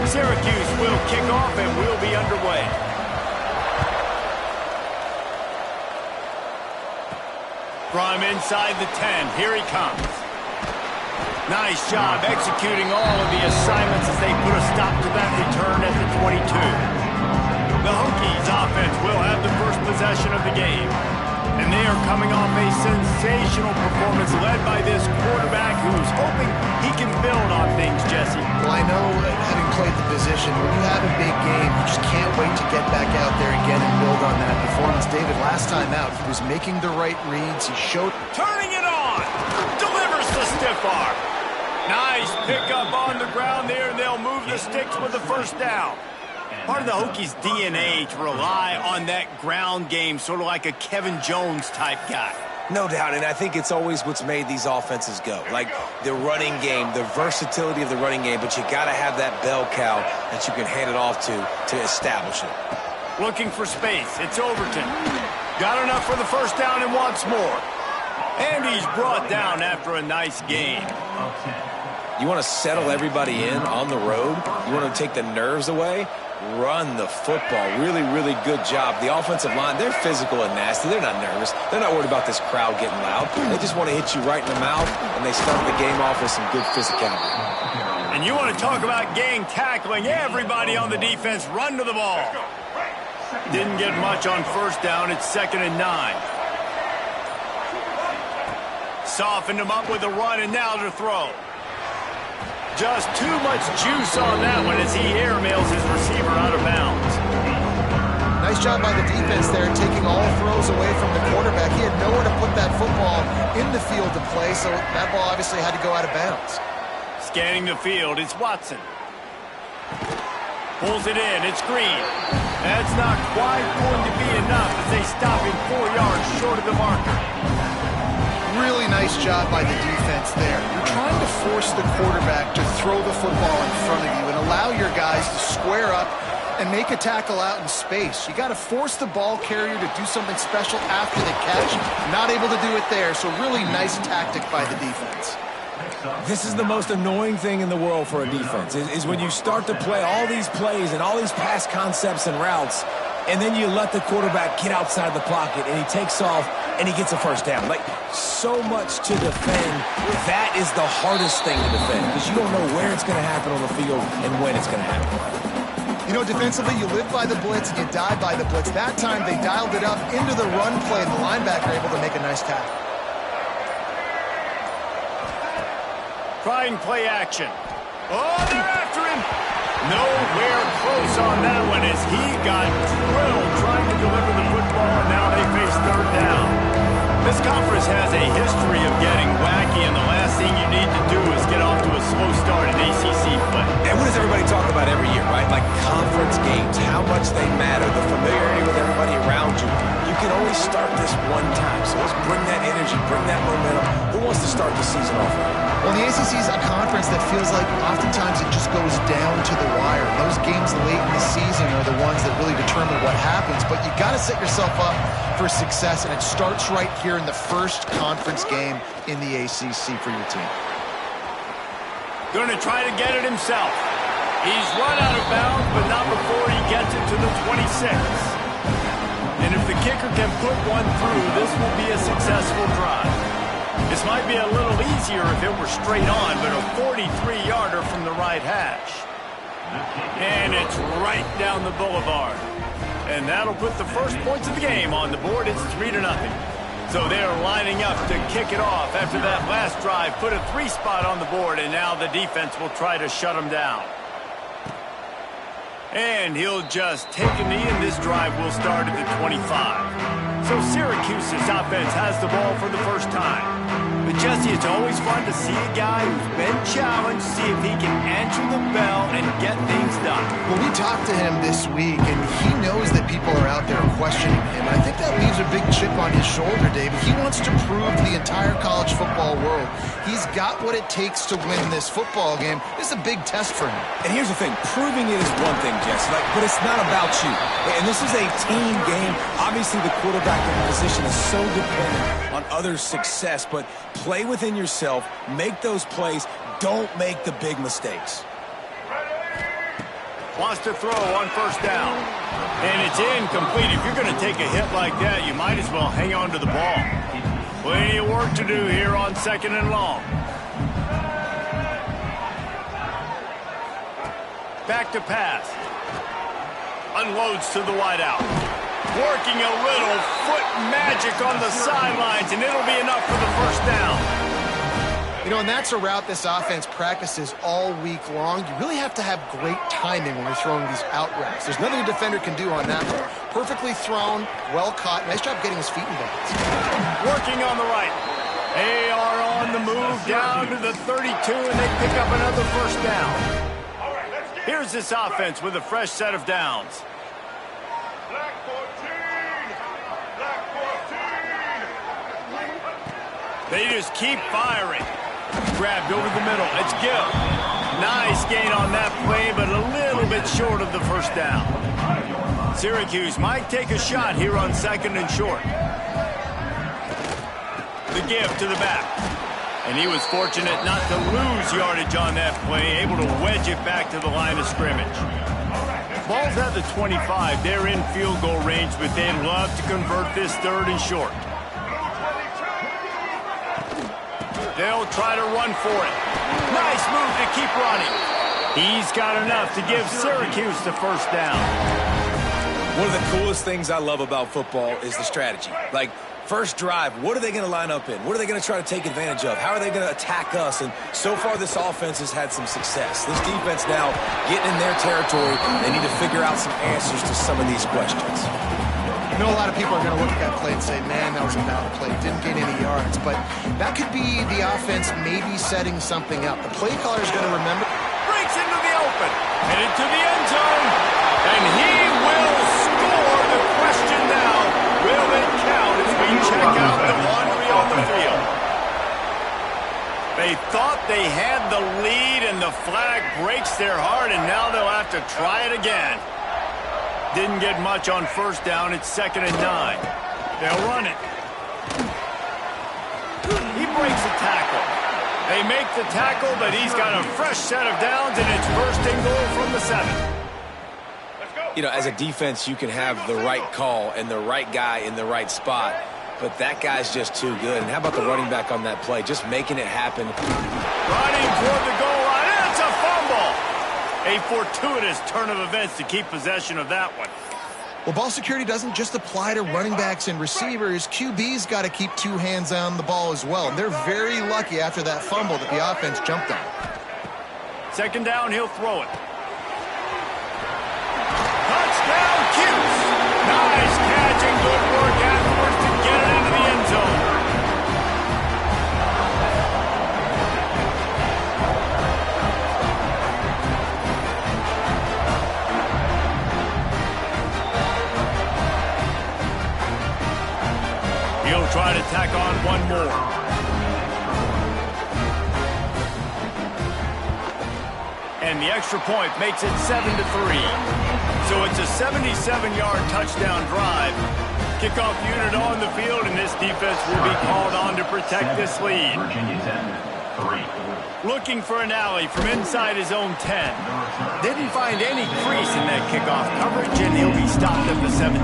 Syracuse will kick off and we'll be underway. From inside the 10, here he comes. Nice job executing all of the assignments as they put a stop to that return at the 22. The Hokies offense will have the first possession of the game. And they are coming off a sensational performance led by this quarterback who's hoping he can build on things, Jesse. Well, I know having played the position, when you have a big game, you just can't wait to get back out there again and build on that performance. David, last time out, he was making the right reads. He showed... Turning it on! Delivers the stiff arm. Nice pickup on the ground there, and they'll move the sticks with the first down. Part of the Hokies' DNA to rely on that ground game, sort of like a Kevin Jones type guy. No doubt, and I think it's always what's made these offenses go. Like the running game, the versatility of the running game, but you got to have that bell cow that you can hand it off to establish it. Looking for space. It's Overton. Got enough for the first down and wants more. And he's brought down after a nice game. You want to settle everybody in on the road? You want to take the nerves away? Run the football. Really, really good job. The offensive line, they're physical and nasty. They're not nervous. They're not worried about this crowd getting loud. They just want to hit you right in the mouth, and they start the game off with some good physicality. And you want to talk about gang tackling. Everybody on the defense run to the ball. Didn't get much on first down. It's 2nd and 9. Softened him up with a run, and now to throw. Just too much juice on that one as he airmails his receiver out of bounds. Nice job by the defense there, taking all throws away from the quarterback. He had nowhere to put that football in the field to play, so that ball obviously had to go out of bounds. Scanning the field, it's Watson. Pulls it in, it's Green. That's not quite going to be enough as they stop him 4 yards short of the marker. Really nice job by the defense there. You're trying to force the quarterback to throw the football in front of you and allow your guys to square up and make a tackle out in space. You got to force the ball carrier to do something special after the catch. Not able to do it there, so really nice tactic by the defense. This is the most annoying thing in the world for a defense, is when you start to play all these plays and all these pass concepts and routes, and then you let the quarterback get outside the pocket, and he takes off, and he gets a first down. Like, so much to defend. That is the hardest thing to defend, because you don't know where it's going to happen on the field and when it's going to happen. You know, defensively, you live by the blitz and you die by the blitz. That time, they dialed it up into the run play, and the linebacker able to make a nice tackle. Trying play action. Oh, they're after him. Nowhere close on that one as he got drilled trying to deliver the football, and now they face 3rd down. This conference has a history of getting wacky, and the last thing you need to do is get off to a slow start in ACC play. And what does everybody talk about every year, right? Like conference games, how much they matter, the familiarity with everybody around you. You can only start this one time, so let's bring that energy, bring that momentum. Who wants to start the season off right? Well, the ACC is a conference that feels like oftentimes it just goes down to the wire. Those games late in the season are the ones that really determine what happens, but you got to set yourself up for success, and it starts right here in the first conference game in the ACC for your team. Going to try to get it himself. He's run out of bounds, but not before he gets it to the 26. And if the kicker can put one through, this will be a successful drive. This might be a little easier if it were straight on, but a 43-yarder from the right hash. And it's right down the boulevard. And that'll put the first points of the game on the board. It's 3-0. So they're lining up to kick it off after that last drive. Put a 3 spot on the board, and now the defense will try to shut them down. And he'll just take a knee, and this drive will start at the 25. So Syracuse's offense has the ball for the first time. But Jesse, it's always fun to see a guy who's been challenged, see if he can answer the bell and get things done. Well, we talked to him this week, and he knows that people are out there questioning him. I think that leaves a big chip on his shoulder, David. He wants to prove to the entire college football world he's got what it takes to win this football game. This is a big test for him. And here's the thing. Proving it is one thing, Jesse, but it's not about you. And this is a team game. Obviously, the quarterback in the position is so dependent on others' success, but play within yourself, make those plays, don't make the big mistakes. Wants to throw on first down. And it's incomplete. If you're going to take a hit like that, you might as well hang on to the ball. Plenty of work to do here on 2nd and long. Back to pass. Unloads to the wideout. Working a little foot magic on the sidelines, and it'll be enough for the first down. You know, and that's a route this offense practices all week long. You really have to have great timing when you're throwing these out routes. There's nothing a defender can do on that one. Perfectly thrown, well caught. Nice job getting his feet in bounds. Working on the right. They are on the move down to the 32, and they pick up another first down. Here's this offense with a fresh set of downs. Black 14! Black 14! They just keep firing. Grabbed over the middle. It's Gill. Nice gain on that play, but a little bit short of the first down. Syracuse might take a shot here on 2nd and short. The give to the back. And he was fortunate not to lose yardage on that play, able to wedge it back to the line of scrimmage. Ball's at the 25. They're in field goal range, but they'd love to convert this 3rd and short. They'll try to run for it. Nice move to keep running. He's got enough to give Syracuse the first down. One of the coolest things I love about football is the strategy. Like, first drive, what are they going to line up in? What are they going to try to take advantage of? How are they going to attack us? And so far, this offense has had some success. This defense now getting in their territory. They need to figure out some answers to some of these questions. I know a lot of people are going to look at that play and say, man, that was a bad play. Didn't gain any yards. But that could be the offense maybe setting something up. The play caller is going to remember. Breaks into the open. Headed to the end zone. And he will score. The question now, will it count as we check out the laundry on the field? They thought they had the lead, and the flag breaks their heart, and now they'll have to try it again. Didn't get much on first down. It's 2nd and 9. They'll run it. He breaks a tackle. They make the tackle, but he's got a fresh set of downs, and it's 1st and goal from the 7. You know, as a defense, you can have the right call and the right guy in the right spot, but that guy's just too good. And how about the running back on that play? Just making it happen. Running toward the goal line. It's a fumble. A fortuitous turn of events to keep possession of that one. Well, ball security doesn't just apply to running backs and receivers. QB's got to keep 2 hands on the ball as well. And they're very lucky after that fumble that the offense jumped on. 2nd down, he'll throw it. Touchdown, Cuse. Nice catch and good work afterwards to get it into the end zone. He'll try to tack on one more. And the extra point makes it 7-3. So it's a 77-yard touchdown drive. Kickoff unit on the field, and this defense will be called on to protect this lead. Looking for an alley from inside his own 10. Didn't find any crease in that kickoff coverage, and he'll be stopped at the 17.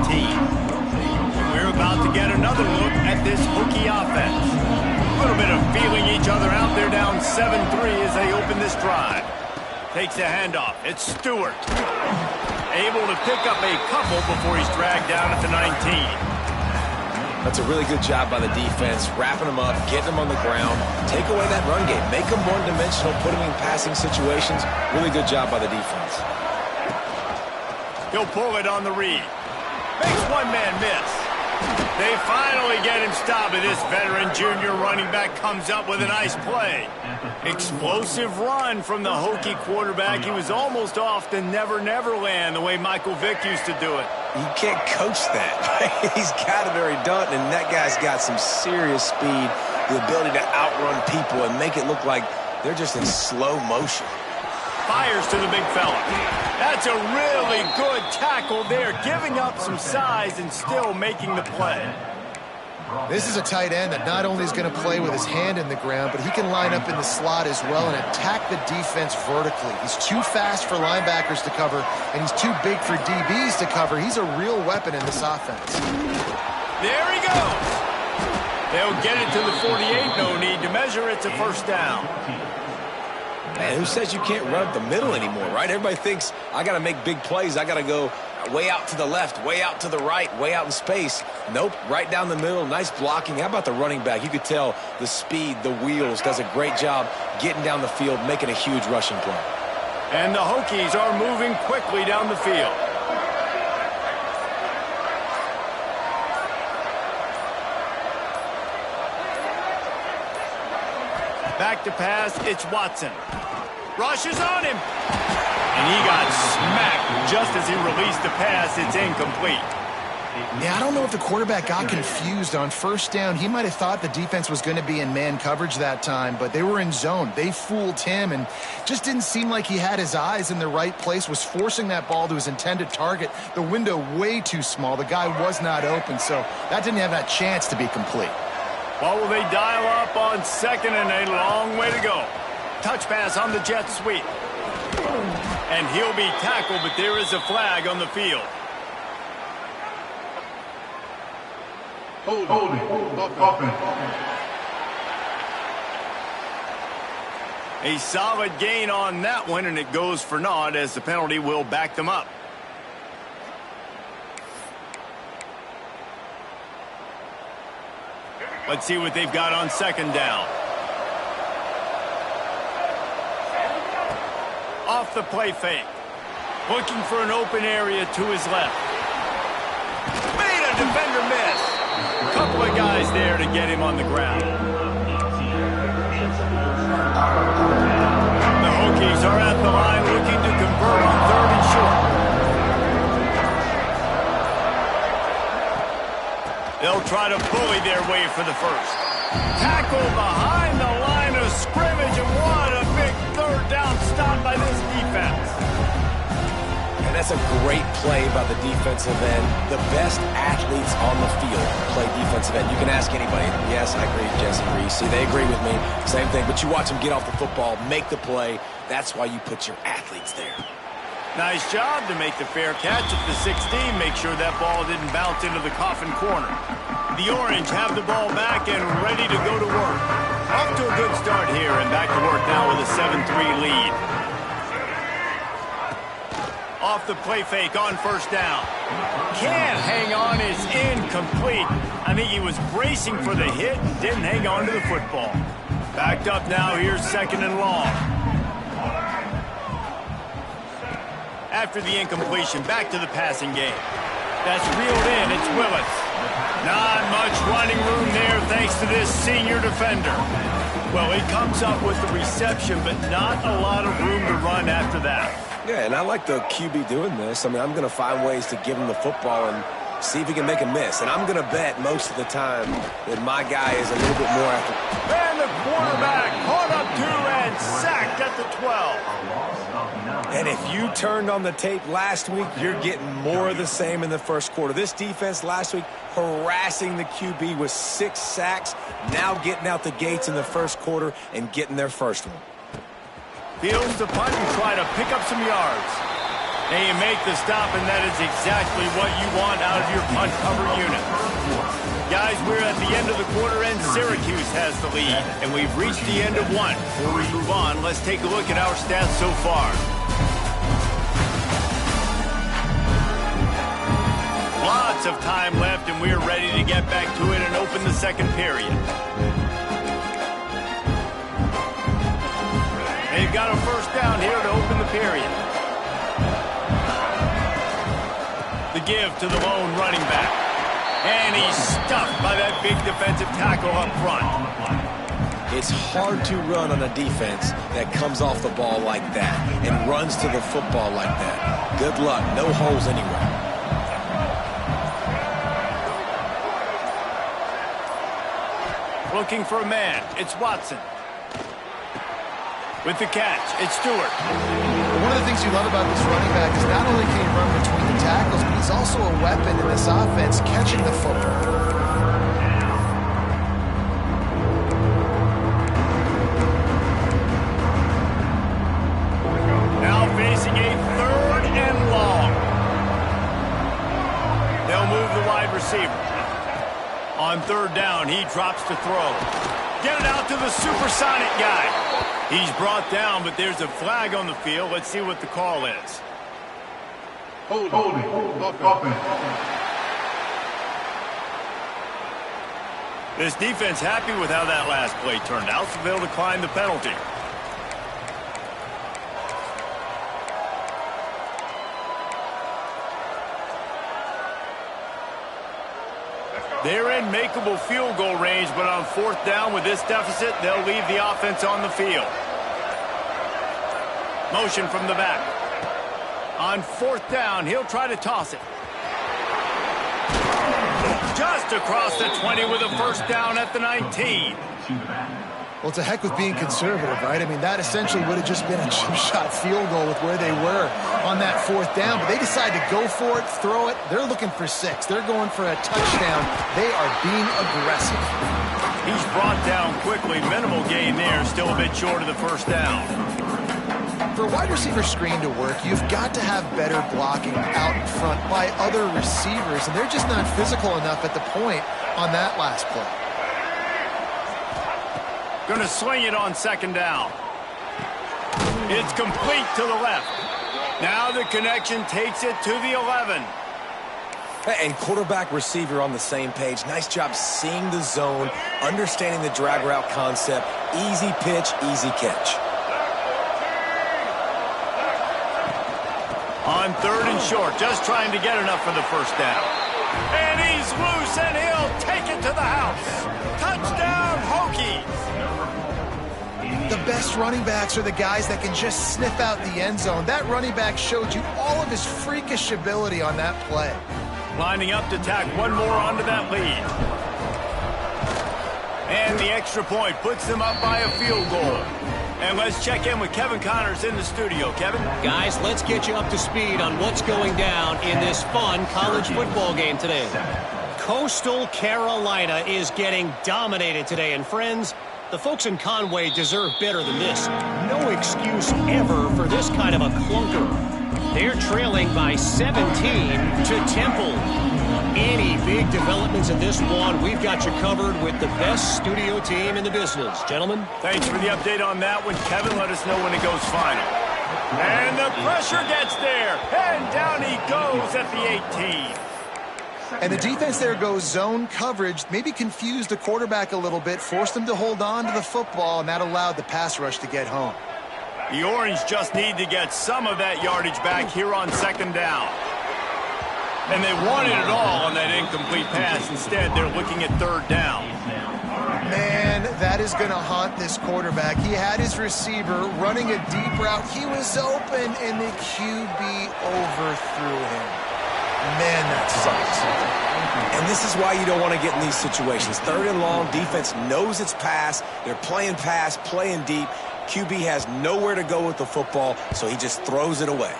We're about to get another look at this Hokie offense. A little bit of feeling each other out there down 7-3 as they open this drive. Takes a handoff. It's Stewart. Able to pick up a couple before he's dragged down at the 19. That's a really good job by the defense, wrapping them up, getting them on the ground, take away that run game, make them one-dimensional, put them in passing situations. Really good job by the defense. He'll pull it on the read. Makes one man miss. They finally get him stopped, and this veteran junior running back comes up with a nice play. Explosive run from the Hokie quarterback. He was almost off the Never Land the way Michael Vick used to do it. You can't coach that. He's got it or he doesn't, and that guy's got some serious speed, the ability to outrun people and make it look like they're just in slow motion. Fires to the big fella. That's a really good tackle there, giving up some size and still making the play. This is a tight end that not only is going to play with his hand in the ground, but he can line up in the slot as well and attack the defense vertically. He's too fast for linebackers to cover, and he's too big for DBs to cover. He's a real weapon in this offense. There he goes. They'll get it to the 48. No need to measure. It's a first down. Man, who says you can't run up the middle anymore, right? Everybody thinks I got to make big plays. I got to go way out to the left, way out to the right, way out in space. Nope, right down the middle. Nice blocking. How about the running back? You could tell the speed, the wheels, does a great job getting down the field, making a huge rushing play. And the Hokies are moving quickly down the field. Back to pass, it's Watson. Rushes on him. And he got smacked just as he released the pass. It's incomplete. Yeah, I don't know if the quarterback got confused on first down. He might have thought the defense was going to be in man coverage that time, but they were in zone. They fooled him and just didn't seem like he had his eyes in the right place, was forcing that ball to his intended target. The window way too small. The guy was not open, so that didn't have that chance to be complete. What will they dial up on second and a long way to go? Touch pass on the jet sweep. And he'll be tackled, but there is a flag on the field. Holding. Offense. A solid gain on that one, and it goes for naught as the penalty will back them up. Let's see what they've got on second down. Off the play fake. Looking for an open area to his left. Made a defender miss. A couple of guys there to get him on the ground. The Hokies are at the line looking to convert on third and short. They'll try to bully their way for the first. Tackle behind the line of scrimmage, and what a big third down stop by this defense. And that's a great play by the defensive end. The best athletes on the field play defensive end. You can ask anybody. Yes, I agree, Jesse Reese. See, they agree with me. Same thing. But you watch them get off the football, make the play. That's why you put your athletes there. Nice job to make the fair catch at the 16. Make sure that ball didn't bounce into the coffin corner. The Orange have the ball back and ready to go to work. Off to a good start here and back to work now with a 7-3 lead. Off the play fake on first down. Can't hang on, is incomplete. I think he was bracing for the hit and didn't hang on to the football. Backed up now, here's second and long. After the incompletion, back to the passing game. That's reeled in, it's Willis. Not much running room there thanks to this senior defender. Well, he comes up with the reception, but not a lot of room to run after that. Yeah, and I like the QB doing this. I mean, I'm going to find ways to give him the football and see if he can make a miss. And I'm going to bet most of the time that my guy is a little bit more after. And the quarterback caught up to and sacked at the 12. And if you turned on the tape last week, you're getting more of the same in the first quarter. This defense last week harassing the QB with 6 sacks, now getting out the gates in the first quarter and getting their first one. Fields the punt and try to pick up some yards. They make the stop, and that is exactly what you want out of your punt cover unit. Guys, we're at the end of the quarter, and Syracuse has the lead, and we've reached the end of one. Before we move on, let's take a look at our stats so far. Lots of time left, and we're ready to get back to it and open the second period. They've got a first down here to open the period. The give to the lone running back. And he's stuffed by that big defensive tackle up front. It's hard to run on a defense that comes off the ball like that and runs to the football like that. Good luck. No holes anywhere. Looking for a man. It's Watson. With the catch, it's Stewart. One of the things you love about this running back is not only can he run between the tackles, but he's also a weapon in this offense, catching the football. On third down, he drops to throw. Get it out to the supersonic guy. He's brought down, but there's a flag on the field. Let's see what the call is. Holding. Offense. This defense happy with how that last play turned out, so they'll decline the penalty. They're in makeable field goal range, but on fourth down with this deficit, they'll leave the offense on the field. Motion from the back. On fourth down, he'll try to toss it. Just across the 20 with a first down at the 19. Well, it's a heck with being conservative, right? I mean, that essentially would have just been a chip shot field goal with where they were on that fourth down. But they decide to go for it, throw it. They're looking for 6. They're going for a touchdown. They are being aggressive. He's brought down quickly. Minimal gain there. Still a bit short of the first down. For a wide receiver screen to work, you've got to have better blocking out in front by other receivers. And they're just not physical enough at the point on that last play. Going to swing it on second down. It's complete to the left. Now the connection takes it to the 11. And quarterback receiver on the same page. Nice job seeing the zone, understanding the drag route concept. Easy pitch, easy catch. On third and short, just trying to get enough for the first down. And he's loose, and he'll take it to the house. Touchdown, Hokies. The best running backs are the guys that can just sniff out the end zone. That running back showed you all of his freakish ability on that play. Lining up to tack one more onto that lead. And the extra point puts them up by a field goal. And let's check in with Kevin Connors in the studio. Kevin? Guys, let's get you up to speed on what's going down in this fun college football game today. Coastal Carolina is getting dominated today. And friends, the folks in Conway deserve better than this. No excuse ever for this kind of a clunker. They're trailing by 17 to Temple. Any big developments in this one, we've got you covered with the best studio team in the business. Gentlemen? Thanks for the update on that one, Kevin. Let us know when it goes final. And the pressure gets there. And down he goes at the 18. And the defense there goes zone coverage, maybe confused the quarterback a little bit, forced him to hold on to the football, and that allowed the pass rush to get home. The Orange just need to get some of that yardage back here on second down. And they wanted it all on that incomplete pass. Instead, they're looking at third down. Man, that is going to haunt this quarterback. He had his receiver running a deep route. He was open, and the QB overthrew him. Man, that sucks. And this is why you don't want to get in these situations. Third and long, defense knows it's pass. They're playing pass, playing deep. QB has nowhere to go with the football, so he just throws it away.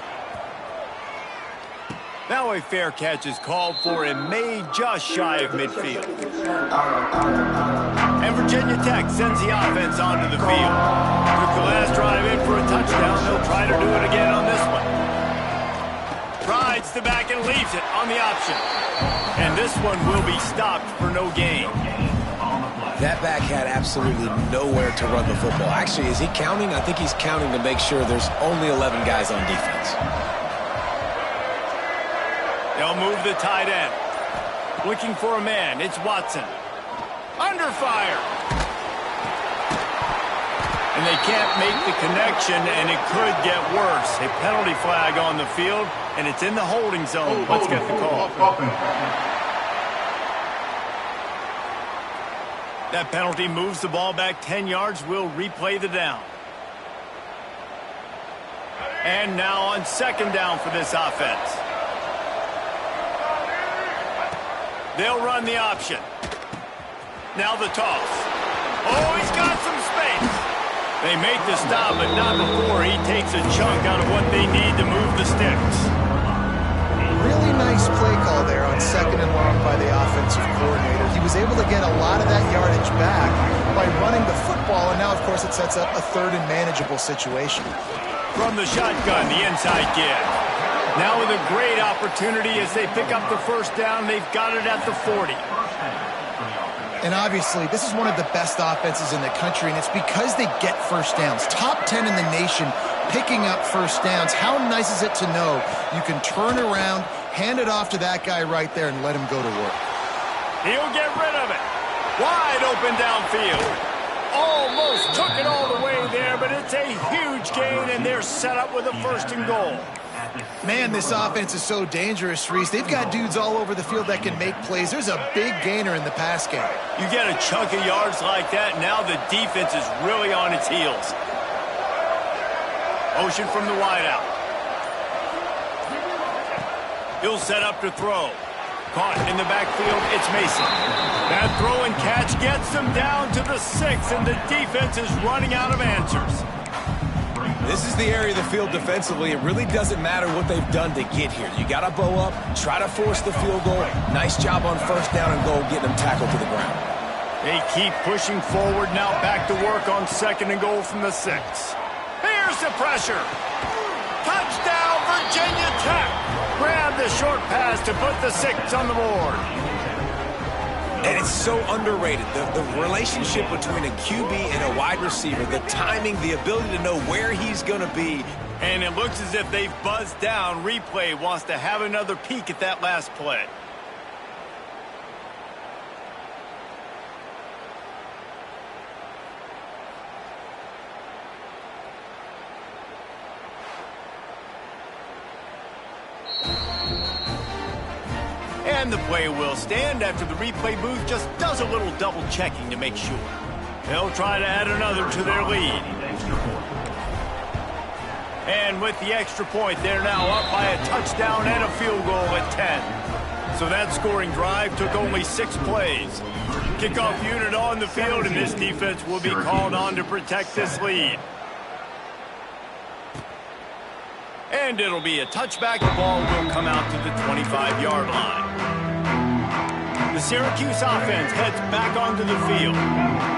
Now a fair catch is called for and made just shy of midfield. And Virginia Tech sends the offense onto the field. Took the last drive in for a touchdown. They'll try to do it again on this one. Rides the back and leaves it on the option. And this one will be stopped for no gain. That back had absolutely nowhere to run the football. Actually, is he counting? I think he's counting to make sure there's only 11 guys on defense. They'll move the tight end. Looking for a man. It's Watson. Under fire. And they can't make the connection, and it could get worse. A penalty flag on the field, and it's in the holding zone. Let's get the call. That penalty moves the ball back 10 yards. We'll replay the down. And now on second down for this offense. They'll run the option. Now the toss. Oh, he's got some space. They make the stop, but not before he takes a chunk out of what they need to move the sticks. Really nice play call there on second and long by the offensive coordinator. He was able to get a lot of that yardage back by running the football, and now, of course, it sets up a third and manageable situation. From the shotgun, the inside give. Now with a great opportunity as they pick up the first down. They've got it at the 40. And obviously, this is one of the best offenses in the country, and it's because they get first downs. Top 10 in the nation picking up first downs. How nice is it to know you can turn around, hand it off to that guy right there, and let him go to work. He'll get rid of it. Wide open downfield. Almost took it all the way there, but it's a huge gain, and they're set up with a 1st and goal. Man, this offense is so dangerous, Reese. They've got dudes all over the field that can make plays. There's a big gainer in the pass game. You get a chunk of yards like that, now the defense is really on its heels. Motion from the wideout. He'll set up to throw. Caught in the backfield, it's Mason. That throw and catch gets them down to the 6, and the defense is running out of answers. This is the area of the field defensively. It really doesn't matter what they've done to get here. You got to bow up, try to force the field goal. Nice job on 1st down and goal, getting them tackled to the ground. They keep pushing forward, now back to work on 2nd and goal from the 6. Here's the pressure. Touchdown, Virginia Tech. Grab the short pass to put the 6 on the board. And it's so underrated. The relationship between a QB and a wide receiver, the timing, the ability to know where he's going to be. And it looks as if they've buzzed down. Replay wants to have another peek at that last play. And the play will stand after the replay booth just does a little double checking to make sure. They'll try to add another to their lead. And with the extra point, they're now up by a touchdown and a field goal at 10. So that scoring drive took only 6 plays. Kickoff unit on the field, and this defense will be called on to protect this lead. And it'll be a touchback. The ball will come out to the 25-yard line. The Syracuse offense heads back onto the field.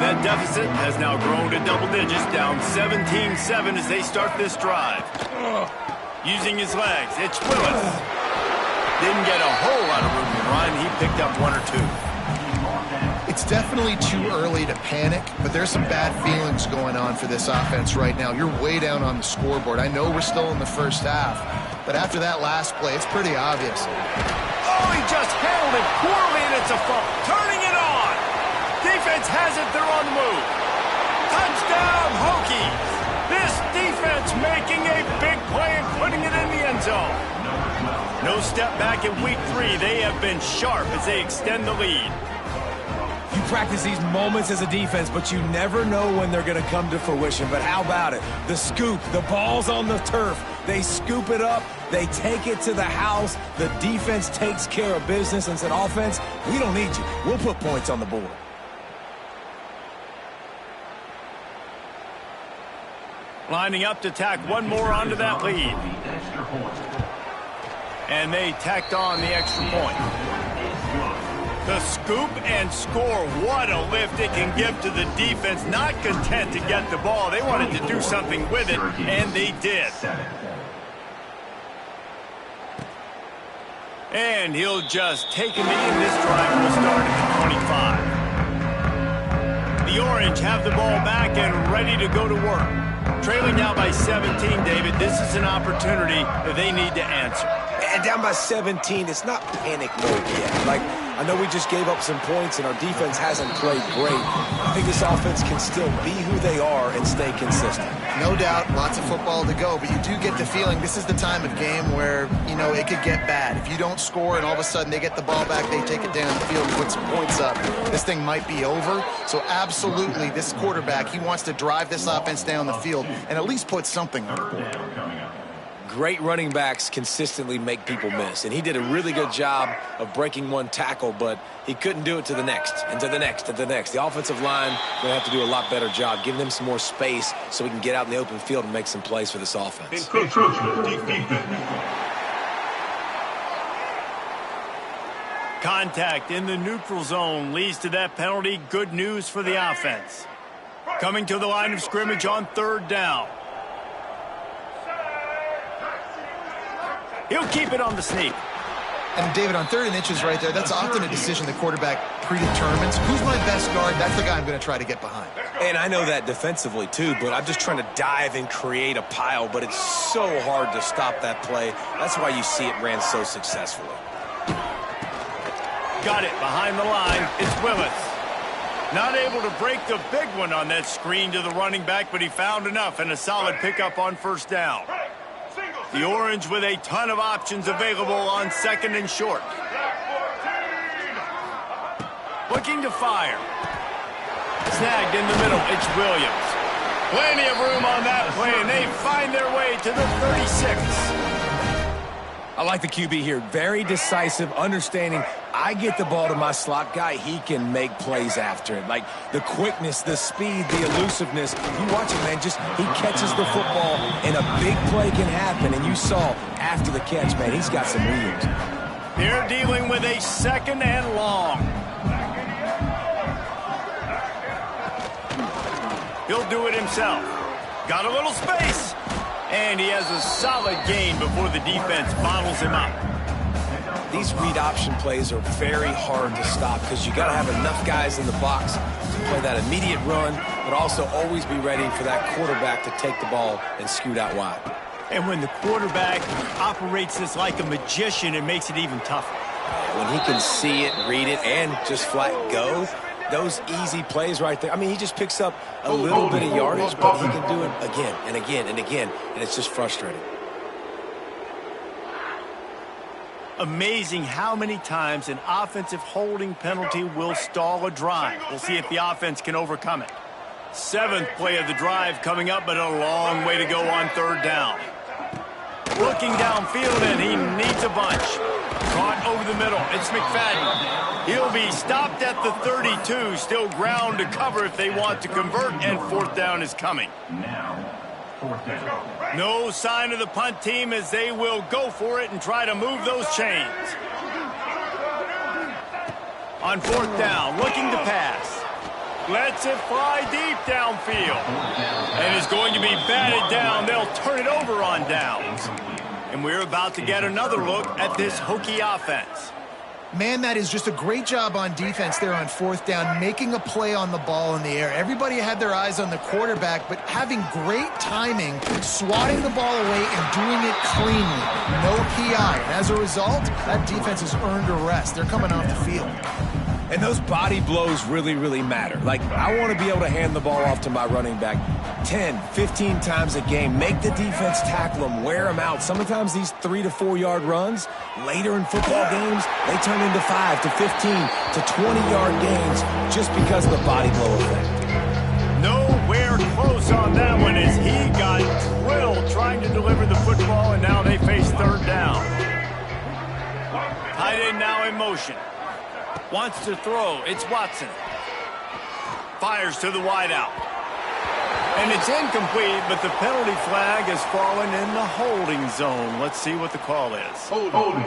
That deficit has now grown to double digits, down 17-7 as they start this drive. Using his legs, it's Willis. Didn't get a whole lot of room to run. He picked up 1 or 2. It's definitely too early to panic, but there's some bad feelings going on for this offense right now. You're way down on the scoreboard. I know we're still in the 1st half, but after that last play, it's pretty obvious. Oh, he just handled it poorly, and it's a fumble. Turning it on. Defense has it. They're on the move. Touchdown, Hokies. This defense making a big play and putting it in the end zone. No step back in week 3. They have been sharp as they extend the lead. You practice these moments as a defense, but you never know when they're going to come to fruition. But how about it? The scoop, the ball's on the turf. They scoop it up. They take it to the house. The defense takes care of business and said, offense, we don't need you. We'll put points on the board. Lining up to tack one more onto that lead. And they tacked on the extra point. The scoop and score. What a lift it can give to the defense. Not content to get the ball. They wanted to do something with it, and they did. And he'll just take a knee, and this drive will start at the 25. The Orange have the ball back and ready to go to work. Trailing now by 17, David. This is an opportunity that they need to answer. And down by 17, it's not panic mode yet. Like, I know we just gave up some points and our defense hasn't played great. I think this offense can still be who they are and stay consistent. No doubt, lots of football to go, but you do get the feeling this is the time of game where, you know, it could get bad. If you don't score and all of a sudden they get the ball back, they take it down the field and put some points up, this thing might be over. So absolutely, this quarterback, he wants to drive this offense down the field and at least put something on the board. Great running backs consistently make people miss, and he did a really good job of breaking one tackle, but he couldn't do it to the next, and to the next, and to the next. The offensive line going to have to do a lot better job, giving them some more space so we can get out in the open field and make some plays for this offense. Contact in the neutral zone leads to that penalty. Good news for the offense. Coming to the line of scrimmage on 3rd down. He'll keep it on the sneak. And David, on 3rd and inches right there, that's often a decision the quarterback predetermines. Who's my best guard? That's the guy I'm going to try to get behind. And I know that defensively too, but I'm just trying to dive and create a pile, but it's so hard to stop that play. That's why you see it ran so successfully. Got it behind the line. It's Willis. Not able to break the big one on that screen to the running back, but he found enough and a solid pickup on 1st down. The Orange with a ton of options available on 2nd and short. Looking to fire. Snagged in the middle. It's Williams. Plenty of room on that play, and they find their way to the 36. I like the QB here. Very decisive, understanding I get the ball to my slot guy, he can make plays after it. Like the quickness, the speed, the elusiveness. You watch it, man, just he catches the football and a big play can happen. And you saw after the catch, man, he's got some wheels. They're dealing with a 2nd and long. He'll do it himself. Got a little space. And he has a solid gain before the defense bottles him up. These read option plays are very hard to stop because you got to have enough guys in the box to play that immediate run, but also always be ready for that quarterback to take the ball and scoot out wide. And when the quarterback operates this like a magician, it makes it even tougher. When he can see it, read it, and just flat go, those easy plays right there. I mean, he just picks up a little bit of yardage, but he can do it again and again and again, and it's just frustrating. Amazing how many times an offensive holding penalty will stall a drive. We'll see if the offense can overcome it. 7th play of the drive coming up, but a long way to go on 3rd down. Looking downfield, and he needs a bunch. Caught over the middle. It's McFadden. He'll be stopped at the 32. Still ground to cover if they want to convert, and 4th down is coming. No sign of the punt team as they will go for it and try to move those chains. On 4th down, looking to pass. Lets it fly deep downfield. And is going to be batted down. They'll turn it over on downs. And we're about to get another look at this Hokie offense. Man, that is just a great job on defense there on 4th down, making a play on the ball in the air. Everybody had their eyes on the quarterback, but having great timing, swatting the ball away and doing it cleanly. No PI. And as a result, that defense has earned a rest. They're coming off the field. And those body blows really, really matter. Like, I want to be able to hand the ball off to my running back 10, 15 times a game. Make the defense tackle them, wear them out. Sometimes these 3 to 4 yard runs, later in football games, they turn into 5 to 15 to 20-yard gains just because of the body blow effect. Nowhere close on that one as he got drilled trying to deliver the football, and now they face 3rd down. Tight end now in motion. Wants to throw. It's Watson. Fires to the wideout. And it's incomplete, but the penalty flag has fallen in the holding zone. Let's see what the call is. Holding.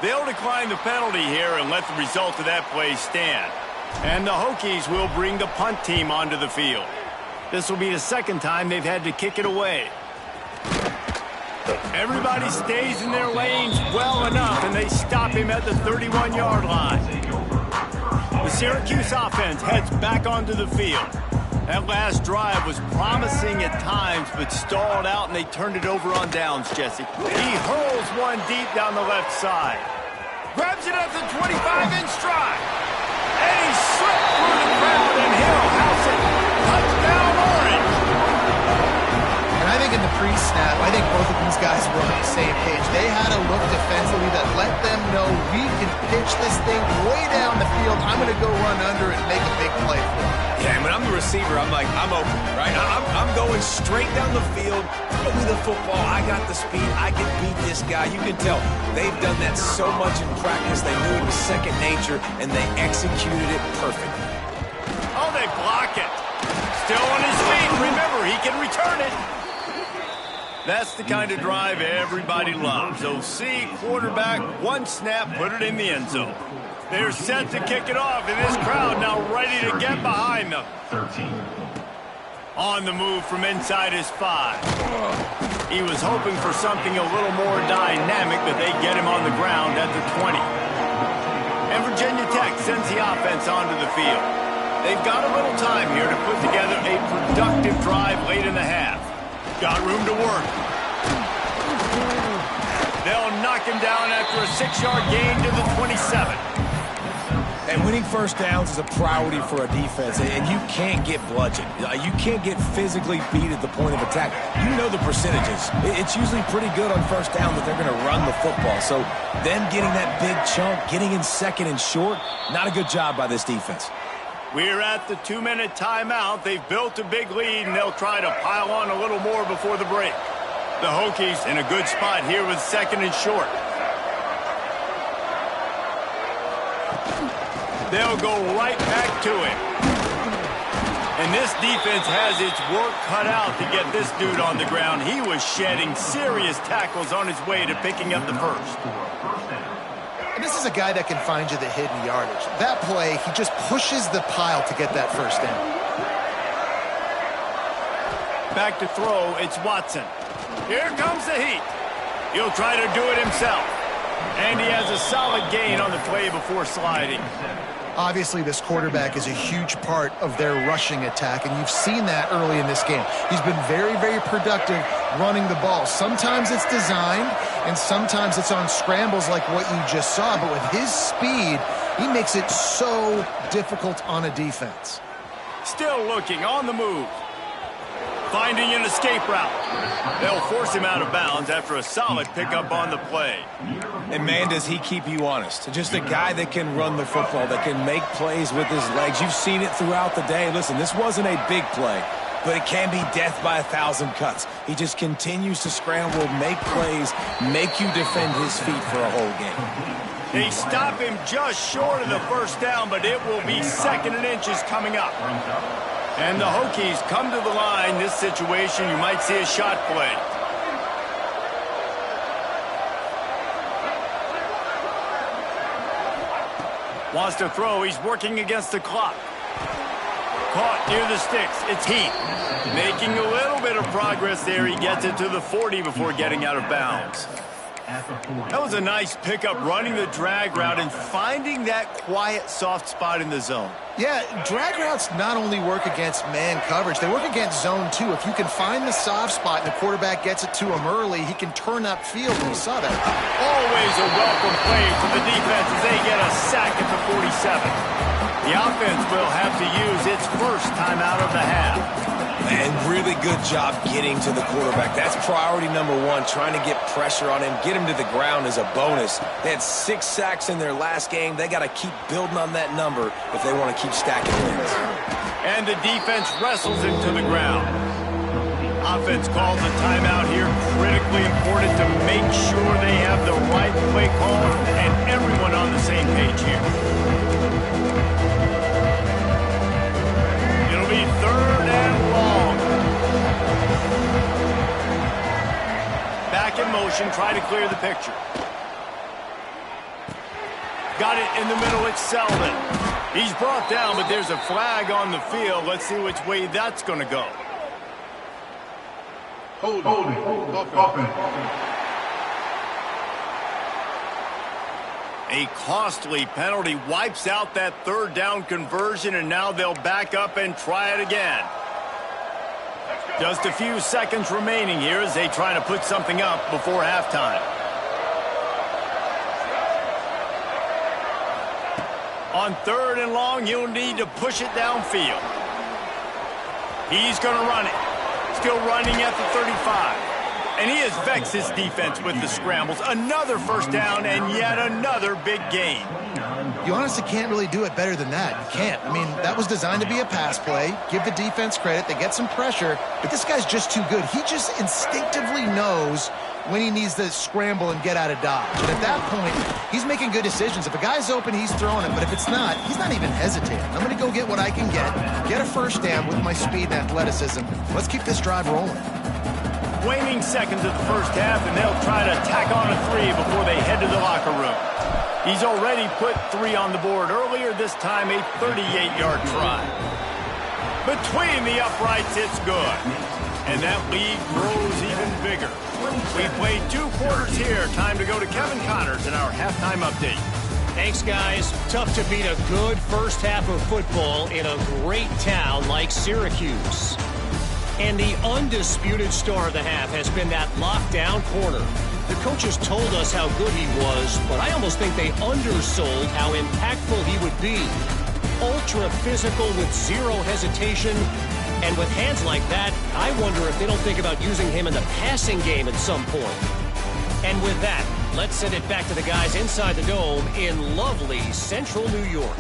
They'll decline the penalty here and let the result of that play stand. And the Hokies will bring the punt team onto the field. This will be the 2nd time they've had to kick it away. Everybody stays in their lanes well enough, and they stop him at the 31-yard line. The Syracuse offense heads back onto the field. That last drive was promising at times, but stalled out, and they turned it over on downs, Jesse. He hurls one deep down the left side. Grabs it at the 25 in stride. And he slipped through the crowd, and he'll house it. Touchdown, Orange. And I think in the pre-snap, I think both of these guys were on the same page. They had a look defensively that let them know we can pitch this thing way down the field. I'm going to go run under it and make a big play for it. Yeah, and when I'm the receiver, I'm like, I'm open, right? I'm going straight down the field, throw me the football, I got the speed, I can beat this guy. You can tell they've done that so much in practice. They knew it was second nature, and they executed it perfectly. Oh, they block it. Still on his feet. Remember, he can return it. That's the kind of drive everybody loves. OC, quarterback, one snap, put it in the end zone. They're set to kick it off, and this crowd now ready to get behind them. On the move from inside his 5. He was hoping for something a little more dynamic, but they get him on the ground at the 20. And Virginia Tech sends the offense onto the field. They've got a little time here to put together a productive drive late in the half. Got room to work. They'll knock him down after a 6-yard gain to the 27. And winning first downs is a priority for a defense, and you can't get bludgeoned. You can't get physically beat at the point of attack. You know the percentages. It's usually pretty good on first down that they're going to run the football. So them getting that big chunk, getting in second and short, not a good job by this defense. We're at the 2-minute timeout. They've built a big lead, and they'll try to pile on a little more before the break. The Hokies in a good spot here with second and short. They'll go right back to it. And this defense has its work cut out to get this dude on the ground. He was shedding serious tackles on his way to picking up the first. And this is a guy that can find you the hidden yardage. That play, he just pushes the pile to get that first down. Back to throw, it's Watson. Here comes the heat. He'll try to do it himself. And he has a solid gain on the play before sliding. Obviously, this quarterback is a huge part of their rushing attack, and you've seen that early in this game. He's been very, very productive running the ball. Sometimes it's designed, and sometimes it's on scrambles like what you just saw. But with his speed, he makes it so difficult on a defense. Still looking on the move. Finding an escape route. They'll force him out of bounds after a solid pickup on the play. And, man, does he keep you honest. Just a guy that can run the football, that can make plays with his legs. You've seen it throughout the day. Listen, this wasn't a big play, but it can be death by 1,000 cuts. He just continues to scramble, make plays, make you defend his feet for a whole game. They stop him just short of the first down, but it will be second and inches coming up. And the Hokies come to the line. This situation, you might see a shot play. Wants to throw. He's working against the clock. Caught near the sticks. It's Heat. Making a little bit of progress there. He gets it to the 40 before getting out of bounds. That was a nice pickup, running the drag route and finding that quiet, soft spot in the zone. Yeah, drag routes not only work against man coverage, they work against zone too. If you can find the soft spot and the quarterback gets it to him early, he can turn upfield, and we saw that. Always a welcome play for the defense as they get a sack at the 47. The offense will have to use its first timeout of the half. And really good job getting to the quarterback. That's priority number one, trying to get pressure on him, get him to the ground as a bonus. They had 6 sacks in their last game. They got to keep building on that number if they want to keep stacking wins. And the defense wrestles him to the ground. Offense calls a timeout here. Critically important to make sure they have the right play call and everyone on the same page here. It'll be third and long. Back in motion, try to clear the picture. Got it in the middle, it's Selden. He's brought down, but there's a flag on the field. Let's see which way that's going to go. Holding. Offense. A costly penalty wipes out that third down conversion, and now they'll back up and try it again. Just a few seconds remaining here as they try to put something up before halftime. On third and long, you'll need to push it downfield. He's going to run it. Still running at the 35. And he has vexed his defense with the scrambles. Another first down and yet another big gain. You honestly can't really do it better than that. You can't. I mean, that was designed to be a pass play. Give the defense credit. They get some pressure. But this guy's just too good. He just instinctively knows when he needs to scramble and get out of dodge. And at that point, he's making good decisions. If a guy's open, he's throwing it. But if it's not, he's not even hesitating. I'm going to go get what I can get a first down with my speed and athleticism. Let's keep this drive rolling. Waning seconds of the first half, and they'll try to tack on a 3 before they head to the locker room. He's already put 3 on the board earlier, this time a 38-yard try. Between the uprights, it's good. And that lead grows even bigger. We played 2 quarters here. Time to go to Kevin Connors in our halftime update. Thanks, guys. Tough to beat a good first half of football in a great town like Syracuse. And the undisputed star of the half has been that lockdown corner. The coaches told us how good he was, but I almost think they undersold how impactful he would be. Ultra physical with zero hesitation. And with hands like that, I wonder if they don't think about using him in the passing game at some point. And with that, let's send it back to the guys inside the dome in lovely central New York.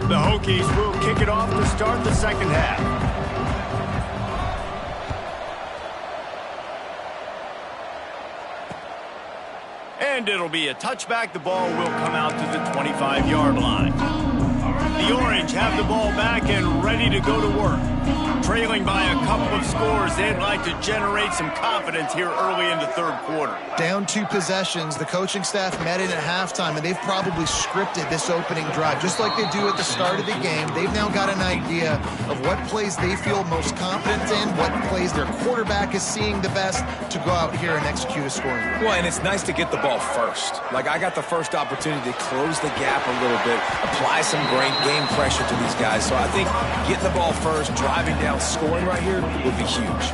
The Hokies will kick it off to start the second half. And it'll be a touchback. The ball will come out to the 25-yard line. The Orange have the ball back and ready to go to work. Trailing by a couple of scores, they'd like to generate some confidence here early in the third quarter. Down 2 possessions, the coaching staff met in at halftime, and they've probably scripted this opening drive. Just like they do at the start of the game, they've now got an idea of what plays they feel most confident in, what plays their quarterback is seeing the best to go out here and execute a scoring. Well, and it's nice to get the ball first. Like, I got the first opportunity to close the gap a little bit, apply some great game pressure to these guys. So I think getting the ball first, driving down, scoring right here would be huge.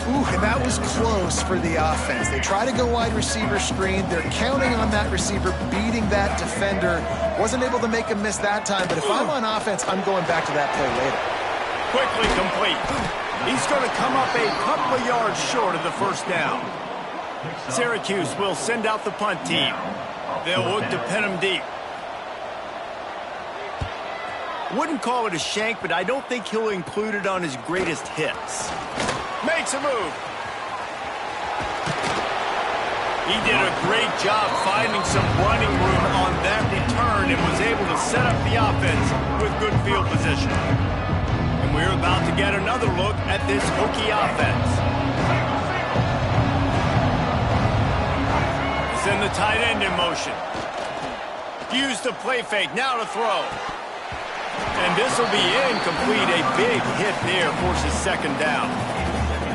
Ooh, and that was close for the offense. They try to go wide receiver screen. They're counting on that receiver beating that defender. Wasn't able to make a miss that time, but if I'm on offense, I'm going back to that play later. Quickly complete. He's going to come up a couple of yards short of the first down. Syracuse will send out the punt team. They'll look to pin him deep. Wouldn't call it a shank, but I don't think he'll include it on his greatest hits. Makes a move. He did a great job finding some running room on that return and was able to set up the offense with good field position. And we're about to get another look at this Hokie offense. Send the tight end in motion. Use the play fake, now to throw. And this will be incomplete. A big hit there forces second down.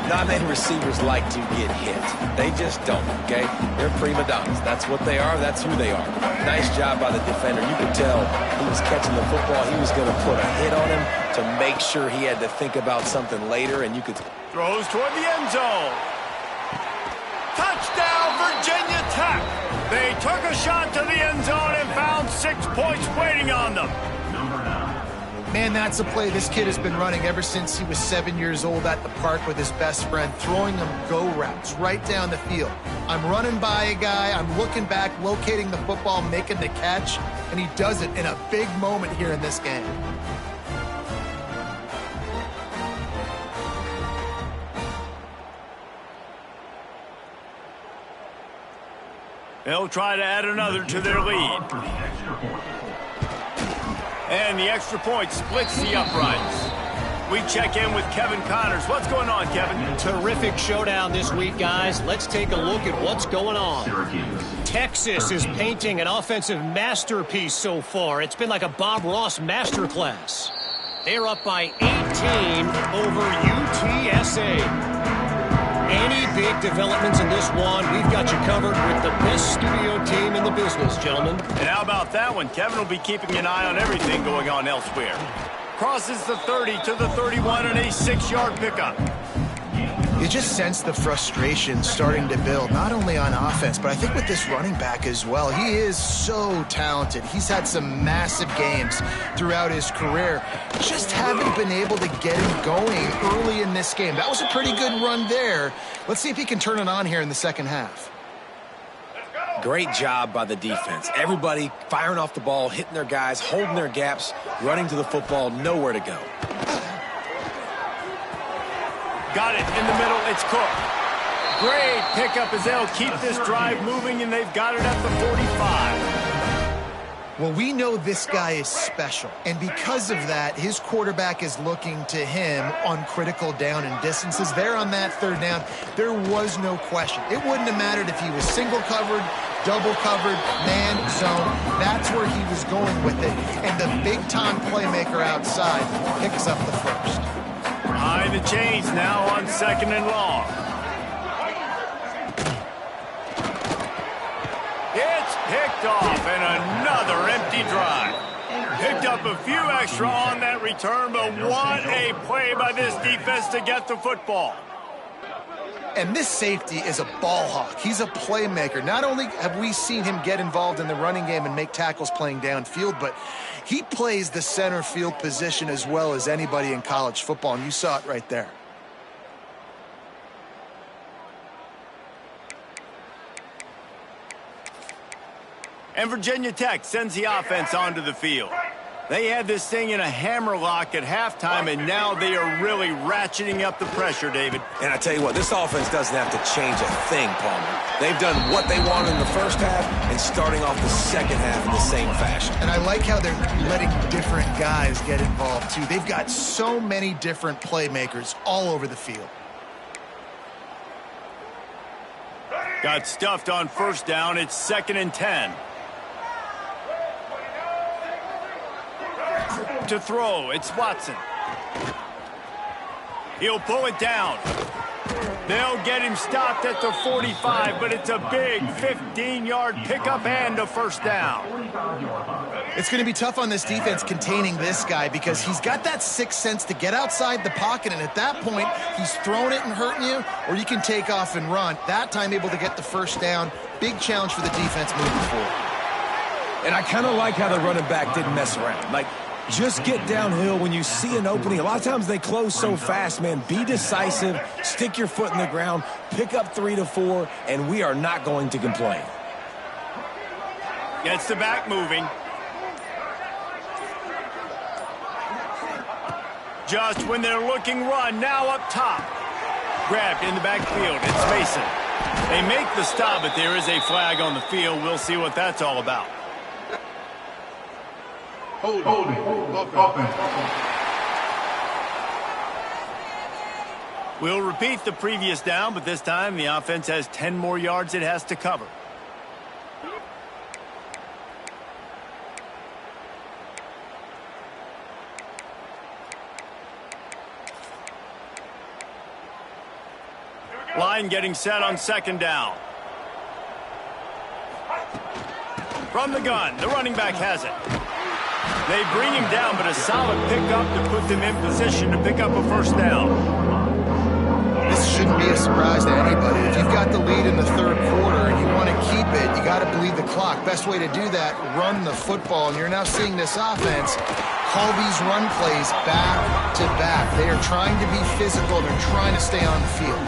Not many receivers like to get hit. They just don't, okay? They're prima donnas. That's what they are. That's who they are. Nice job by the defender. You could tell he was catching the football. He was going to put a hit on him to make sure he had to think about something later, and you could... Throws toward the end zone. Touchdown, Virginia Tech. They took a shot to the end zone and found 6 points waiting on them. Man, that's a play this kid has been running ever since he was 7 years old at the park with his best friend, throwing them go routes right down the field. I'm running by a guy, I'm looking back, locating the football, making the catch, and he does it in a big moment here in this game. They'll try to add another to their lead. And the extra point splits the uprights. We check in with Kevin Connors. What's going on, Kevin? Terrific showdown this week, guys. Let's take a look at what's going on. Texas is painting an offensive masterpiece so far. It's been like a Bob Ross masterclass. They're up by 18 over UTSA. Any big developments in this one, we've got you covered with the best studio team in the business, gentlemen. And how about that one? Kevin will be keeping an eye on everything going on elsewhere. Crosses the 30 to the 31 and a 6-yard pickup. You just sense the frustration starting to build, not only on offense, but I think with this running back as well. He is so talented. He's had some massive games throughout his career. Just haven't been able to get him going early in this game. That was a pretty good run there. Let's see if he can turn it on here in the second half. Great job by the defense. Everybody firing off the ball, hitting their guys, holding their gaps, running to the football, nowhere to go. Got it in the middle. It's Cook. Great pickup as they'll keep this drive moving, and they've got it at the 45. Well, we know this guy is special, and because of that, his quarterback is looking to him on critical down and distances. There on that third down, there was no question. It wouldn't have mattered if he was single covered, double covered, man, zone. That's where he was going with it, and the big-time playmaker outside picks up the first. Behind the chains now on 2nd and long. It's picked off, and another empty drive. Picked up a few extra on that return, but what a play by this defense to get the football. And this safety is a ball hawk. He's a playmaker. Not only have we seen him get involved in the running game and make tackles playing downfield, but he plays the center field position as well as anybody in college football, and you saw it right there. And Virginia Tech sends the offense onto the field. They had this thing in a hammerlock at halftime, and now they are really ratcheting up the pressure, David. And I tell you what, this offense doesn't have to change a thing, Palmer. They've done what they wanted in the first half and starting off the second half in the same fashion. And I like how they're letting different guys get involved, too. They've got so many different playmakers all over the field. Got stuffed on first down. It's 2nd and 10. To throw, it's Watson. He'll pull it down. They'll get him stopped at the 45, but it's a big 15-yard pickup and a first down. It's going to be tough on this defense containing this guy because he's got that sixth sense to get outside the pocket, and at that point, he's throwing it and hurting you, or you can take off and run. That time able to get the first down. Big challenge for the defense moving forward. And I kind of like how the running back didn't mess around. Like, just get downhill when you see an opening. A lot of times they close so fast, man. Be decisive, stick your foot in the ground, pick up 3 to 4, and we are not going to complain. Gets the back moving. Just when they're looking run, now up top. Grabbed in the backfield, it's Mason. They make the stop, but there is a flag on the field. We'll see what that's all about. Holding. Offense. We'll repeat the previous down, but this time the offense has 10 more yards it has to cover. Line getting set on 2nd down. From the gun, the running back has it. They bring him down, but a solid pickup to put them in position to pick up a first down. This shouldn't be a surprise to anybody. If you've got the lead in the third quarter and you want to keep it, you got to bleed the clock. Best way to do that, run the football. And you're now seeing this offense call these run plays back to back. They are trying to be physical. They're trying to stay on the field.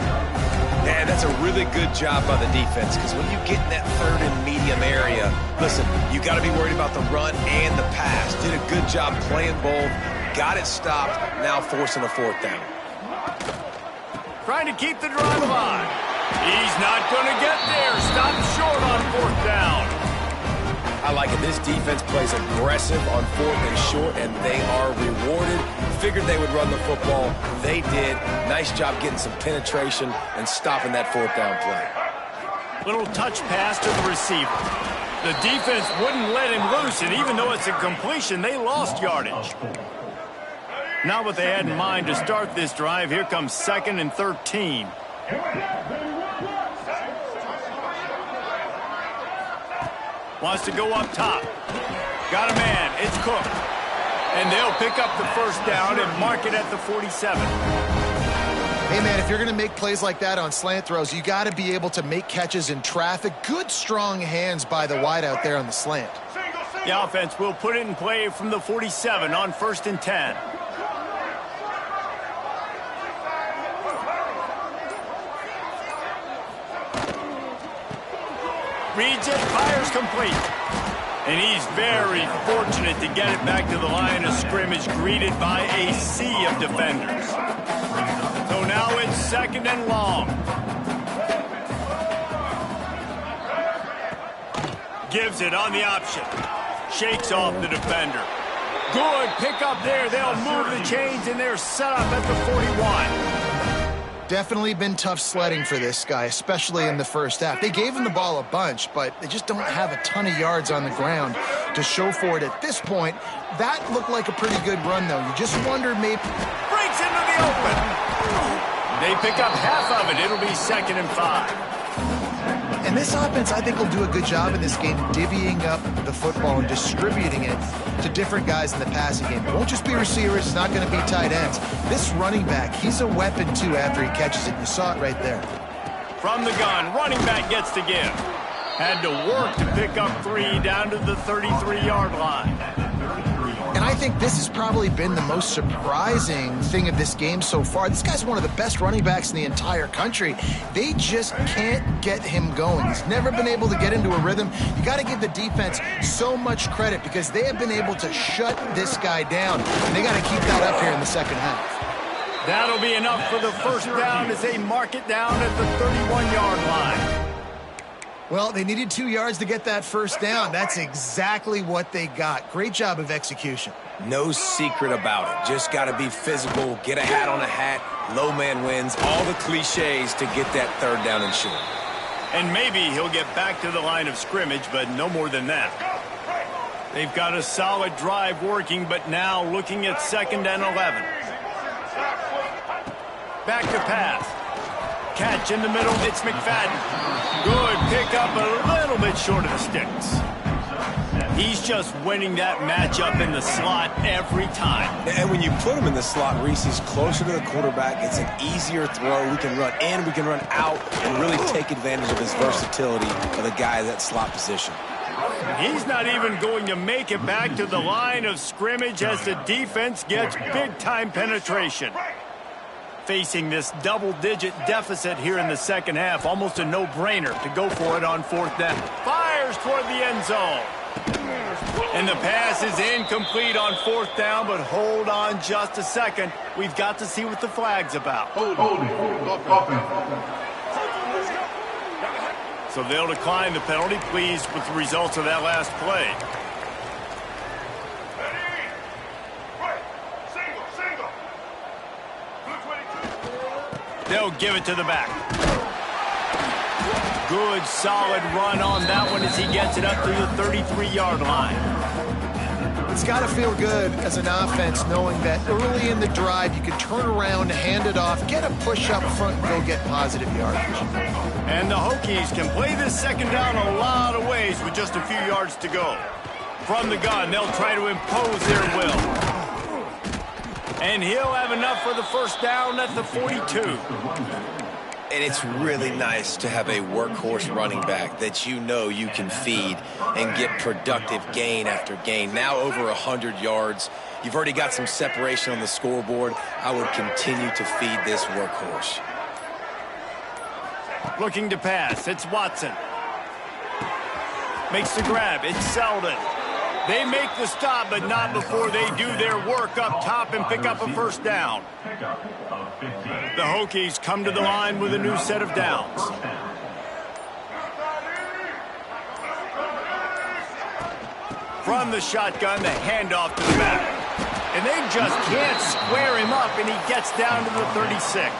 And that's a really good job by the defense because when you get in that third and medium area, listen, you got to be worried about the run and the pass. Did a good job playing both, got it stopped, now forcing a fourth down. Trying to keep the drive alive. He's not going to get there. Stopped short on 4th down. I like it. This defense plays aggressive on 4th and short, and they are rewarded. Figured they would run the football. They did. Nice job getting some penetration and stopping that 4th down play. Little touch pass to the receiver. The defense wouldn't let him loose, and even though it's a completion, they lost yardage. Not what they had in mind to start this drive. Here comes 2nd and 13. Wants to go up top. Got a man. It's Cook. And they'll pick up the first down and mark it at the 47. Hey, man, if you're going to make plays like that on slant throws, you got to be able to make catches in traffic. Good, strong hands by the wide out there on the slant. The offense will put it in play from the 47 on 1st and 10. Reads it, fires complete. And he's very fortunate to get it back to the line of scrimmage, greeted by a sea of defenders. So now it's 2nd and long. Gives it on the option. Shakes off the defender. Good pickup there. They'll move the chains, and they're set up at the 41. Definitely been tough sledding for this guy, especially in the first half. They gave him the ball a bunch, but they just don't have a ton of yards on the ground to show for it at this point. That looked like a pretty good run, though. You just wondered maybe... Breaks into the open. They pick up half of it. It'll be 2nd and 5. And this offense, I think, will do a good job in this game divvying up the football and distributing it to different guys in the passing game. It won't just be receivers. It's not going to be tight ends. This running back, he's a weapon, too, after he catches it. You saw it right there. From the gun, running back gets to give. Had to work to pick up 3 down to the 33-yard line. And I think this has probably been the most surprising thing of this game so far. This guy's one of the best running backs in the entire country. They just can't get him going. He's never been able to get into a rhythm. You got to give the defense so much credit because they have been able to shut this guy down. And they got to keep that up here in the second half. That'll be enough for the first down as they mark it down at the 31-yard line. Well, they needed 2 yards to get that first down. That's exactly what they got. Great job of execution. No secret about it. Just got to be physical, get a hat on a hat, low man wins, all the cliches to get that 3rd down and short. And maybe he'll get back to the line of scrimmage, but no more than that. They've got a solid drive working, but now looking at 2nd and 11. Back to pass. Catch in the middle, it's McFadden. Good pickup, a little bit short of the sticks. He's just winning that matchup in the slot every time. And when you put him in the slot, Reese, he's closer to the quarterback. It's an easier throw. We can run in, we can run out, and really take advantage of his versatility of the guy at that slot position. He's not even going to make it back to the line of scrimmage as the defense gets big-time penetration. Facing this double-digit deficit here in the second half, almost a no-brainer to go for it on 4th down. Fires toward the end zone. And the pass is incomplete on 4th down, but hold on just a second. We've got to see what the flag's about. So they'll decline the penalty, pleased with the results of that last play. They'll give it to the back. Good, solid run on that one as he gets it up to the 33-yard line. It's got to feel good as an offense knowing that early in the drive you can turn around, hand it off, get a push up front, and go get positive yardage. And the Hokies can play this 2nd down a lot of ways with just a few yards to go. From the gun, they'll try to impose their will. And he'll have enough for the first down at the 42. And it's really nice to have a workhorse running back that you know you can feed and get productive gain after gain. Now over 100 yards. You've already got some separation on the scoreboard. I would continue to feed this workhorse. Looking to pass. It's Watson. Makes the grab. It's Selden. They make the stop, but not before they do their work up top and pick up a first down. The Hokies come to the line with a new set of downs. From the shotgun, the handoff to the back. And they just can't square him up, and he gets down to the 36.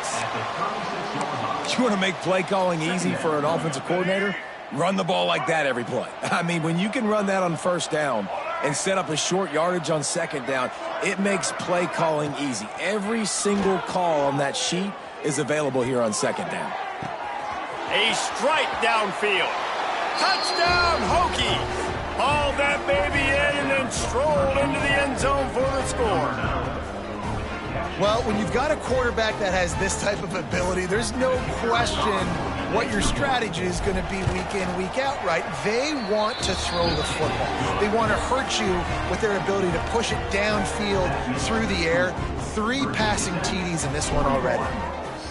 You want to make play calling easy for an offensive coordinator? Run the ball like that every play. I mean, when you can run that on 1st down and set up a short yardage on 2nd down, it makes play calling easy. Every single call on that sheet is available here on 2nd down. A strike downfield. Touchdown, Hokies. Hauled that baby in and then strolled into the end zone for the score. Well, when you've got a quarterback that has this type of ability, there's no question what your strategy is going to be week in, week out, right? They want to throw the football. They want to hurt you with their ability to push it downfield through the air. 3 passing TDs in this one already.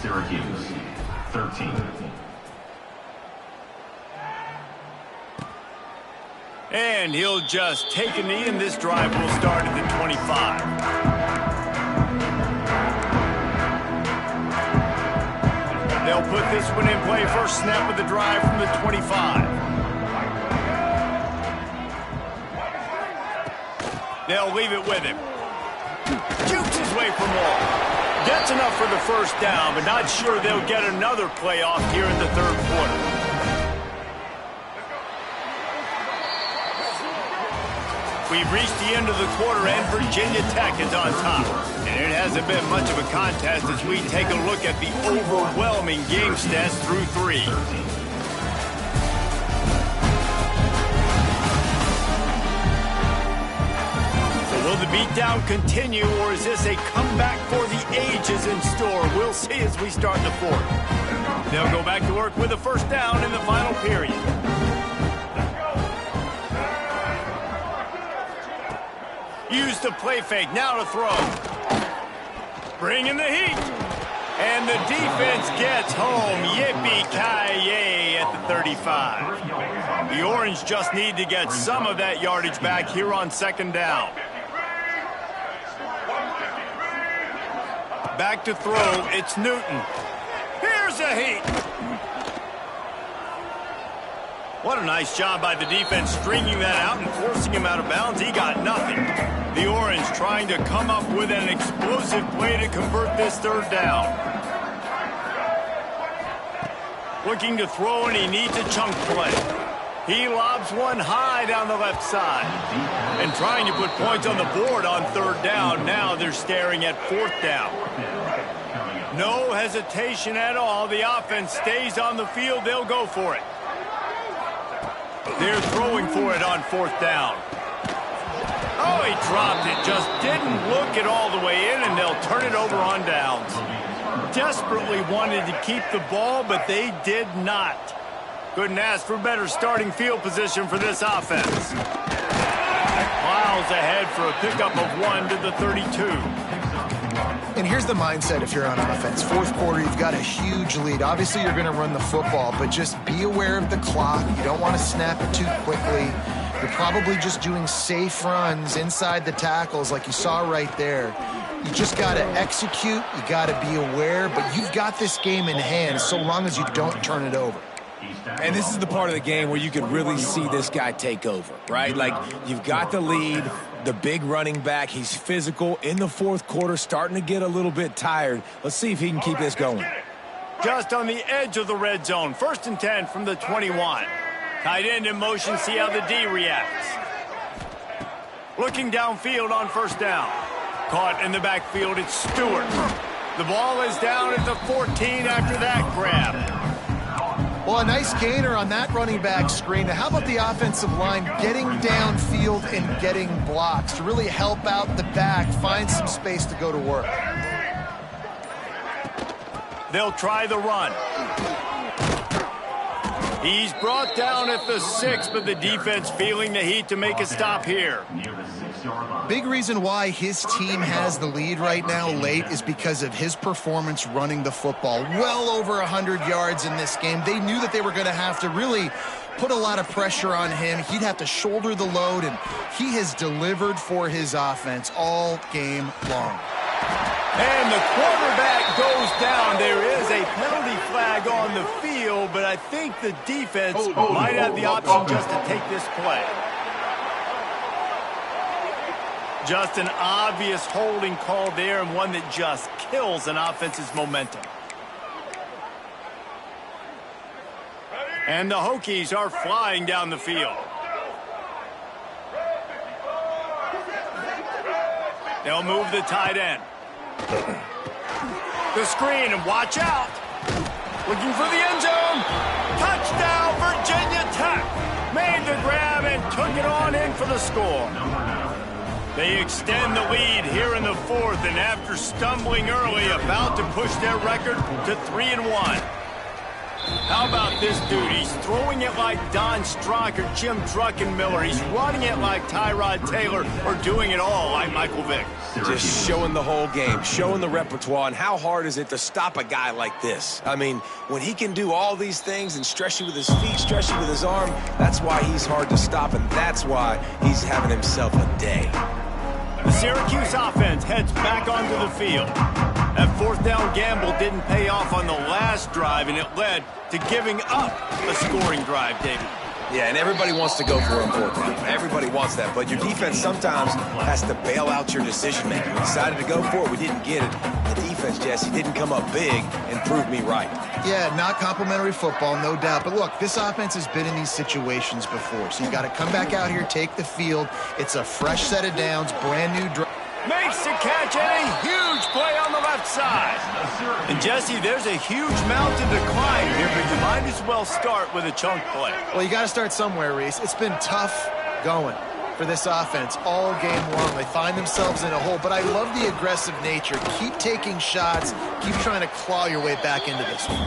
Syracuse, 13. And he'll just take a knee, and this drive will start at the 25. They'll put this one in play. First snap of the drive from the 25. They'll leave it with him. Jukes his way for more. Gets enough for the first down, but not sure they'll get another playoff here in the third quarter. We've reached the end of the quarter, and Virginia Tech is on top. And it hasn't been much of a contest as we take a look at the overwhelming game stats through 3. Will the beatdown continue, or is this a comeback for the ages in store? We'll see as we start the fourth. They'll go back to work with a first down in the final period. Use the play fake, now to throw. Bring in the heat. And the defense gets home. Yippee-ki-yay at the 35. The Orange just need to get some of that yardage back here on second down. Back to throw, it's Newton. Here's a heat. What a nice job by the defense stringing that out and forcing him out of bounds. He got nothing. The Orange trying to come up with an explosive play to convert this third down. Looking to throw, and he needs a chunk play. He lobs one high down the left side. And trying to put points on the board on third down. Now they're staring at fourth down. No hesitation at all. The offense stays on the field. They'll go for it. They're throwing for it on fourth down. Oh, he dropped it. Just didn't look it all the way in, and they'll turn it over on downs. Desperately wanted to keep the ball, but they did not. Couldn't ask for better starting field position for this offense. Miles ahead for a pickup of 1 to the 32. And here's the mindset if you're on offense. Fourth quarter, you've got a huge lead. Obviously, you're going to run the football, but just be aware of the clock. You don't want to snap it too quickly. You're probably just doing safe runs inside the tackles like you saw right there. You just got to execute. You got to be aware, but you've got this game in hand so long as you don't turn it over. And this is the part of the game where you can really see this guy take over, right? Like, you've got the lead, the big running back. He's physical in the fourth quarter, starting to get a little bit tired. Let's see if he can keep this going. Just on the edge of the red zone. 1st and 10 from the 21. Tight end in motion, see how the D reacts. Looking downfield on first down. Caught in the backfield, it's Stewart. The ball is down at the 14 after that grab. Well, a nice gainer on that running back screen. Now, how about the offensive line getting downfield and getting blocks to really help out the back, find some space to go to work? They'll try the run. He's brought down at the 6, but the defense feeling the heat to make a stop here. Big reason why his team has the lead right now late is because of his performance running the football. Well over 100 yards in this game. They knew that they were going to have to really put a lot of pressure on him. He'd have to shoulder the load, and he has delivered for his offense all game long. And the quarterback goes down. There is a penalty flag on the field, but I think the defense might have the option just to take this play. Just an obvious holding call there, and one that just kills an offense's momentum. And the Hokies are flying down the field. They'll move the tight end. The screen, and watch out. Looking for the end zone. Touchdown, Virginia Tech. Made the grab and took it on in for the score. They extend the lead here in the fourth, and after stumbling early, about to push their record to 3-1. How about this dude? He's throwing it like Don Strock or Jim Druckenmiller. He's running it like Tyrod Taylor, or doing it all like Michael Vick. Just showing the whole game, showing the repertoire, and how hard is it to stop a guy like this? I mean, when he can do all these things and stretch you with his feet, stretch you with his arm, that's why he's hard to stop, and that's why he's having himself a day. The Syracuse offense heads back onto the field. That fourth down gamble didn't pay off on the last drive, and it led to giving up a scoring drive, David. Yeah, and everybody wants to go for it on fourth down. Everybody wants that, but your defense sometimes has to bail out your decision-making. We decided to go for it. We didn't get it. The defense, Jesse, didn't come up big and prove me right. Yeah, not complimentary football, no doubt. But look, this offense has been in these situations before, so you got to come back out here, take the field. It's a fresh set of downs, brand new drive. Makes the catch and a huge play on the left side. And Jesse, there's a huge mountain to climb here, but you might as well start with a chunk play. Well, you got to start somewhere, Reese. It's been tough going for this offense all game long. They find themselves in a hole, but I love the aggressive nature. Keep taking shots. Keep trying to claw your way back into this one.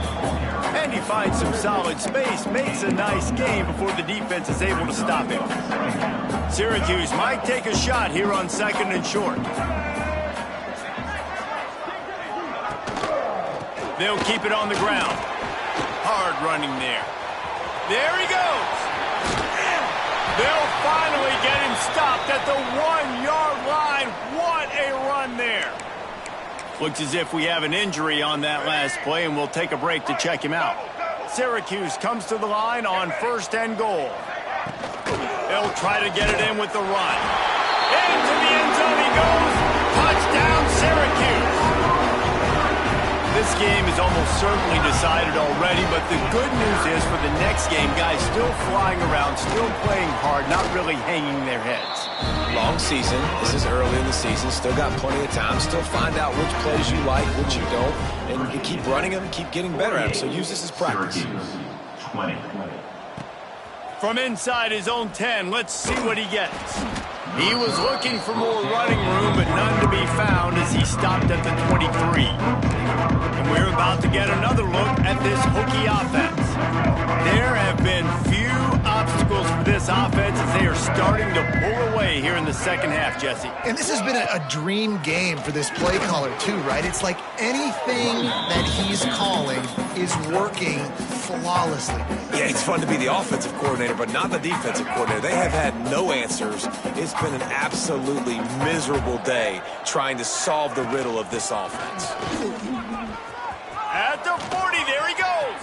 And he finds some solid space, makes a nice game before the defense is able to stop him. Syracuse might take a shot here on 2nd and short. They'll keep it on the ground. Hard running there. There he goes. They'll finally get him stopped at the 1-yard line. What a run there. Looks as if we have an injury on that last play, and we'll take a break to check him out. Syracuse comes to the line on 1st and goal. They'll try to get it in with the run. Into the end zone he goes. Touchdown, Syracuse. This game is almost certainly decided already, but the good news is for the next game, guys still flying around, still playing hard, not really hanging their heads. Long season. This is early in the season. Still got plenty of time. Still find out which plays you like, which you don't, and you keep running them, keep getting better at them. So use this as practice. Syracuse, 20. From inside his own 10, let's see what he gets. He was looking for more running room, but none to be found as he stopped at the 23. And we're about to get another look at this Hokie offense. There have been few obstacles for this offense as they are starting to pull away here in the second half, Jesse. And this has been a dream game for this play caller, too, right? It's like anything that he's calling is working flawlessly. Yeah, it's fun to be the offensive coordinator, but not the defensive coordinator. They have had no answers. It's been an absolutely miserable day trying to solve the riddle of this offense. At the 40, there he goes.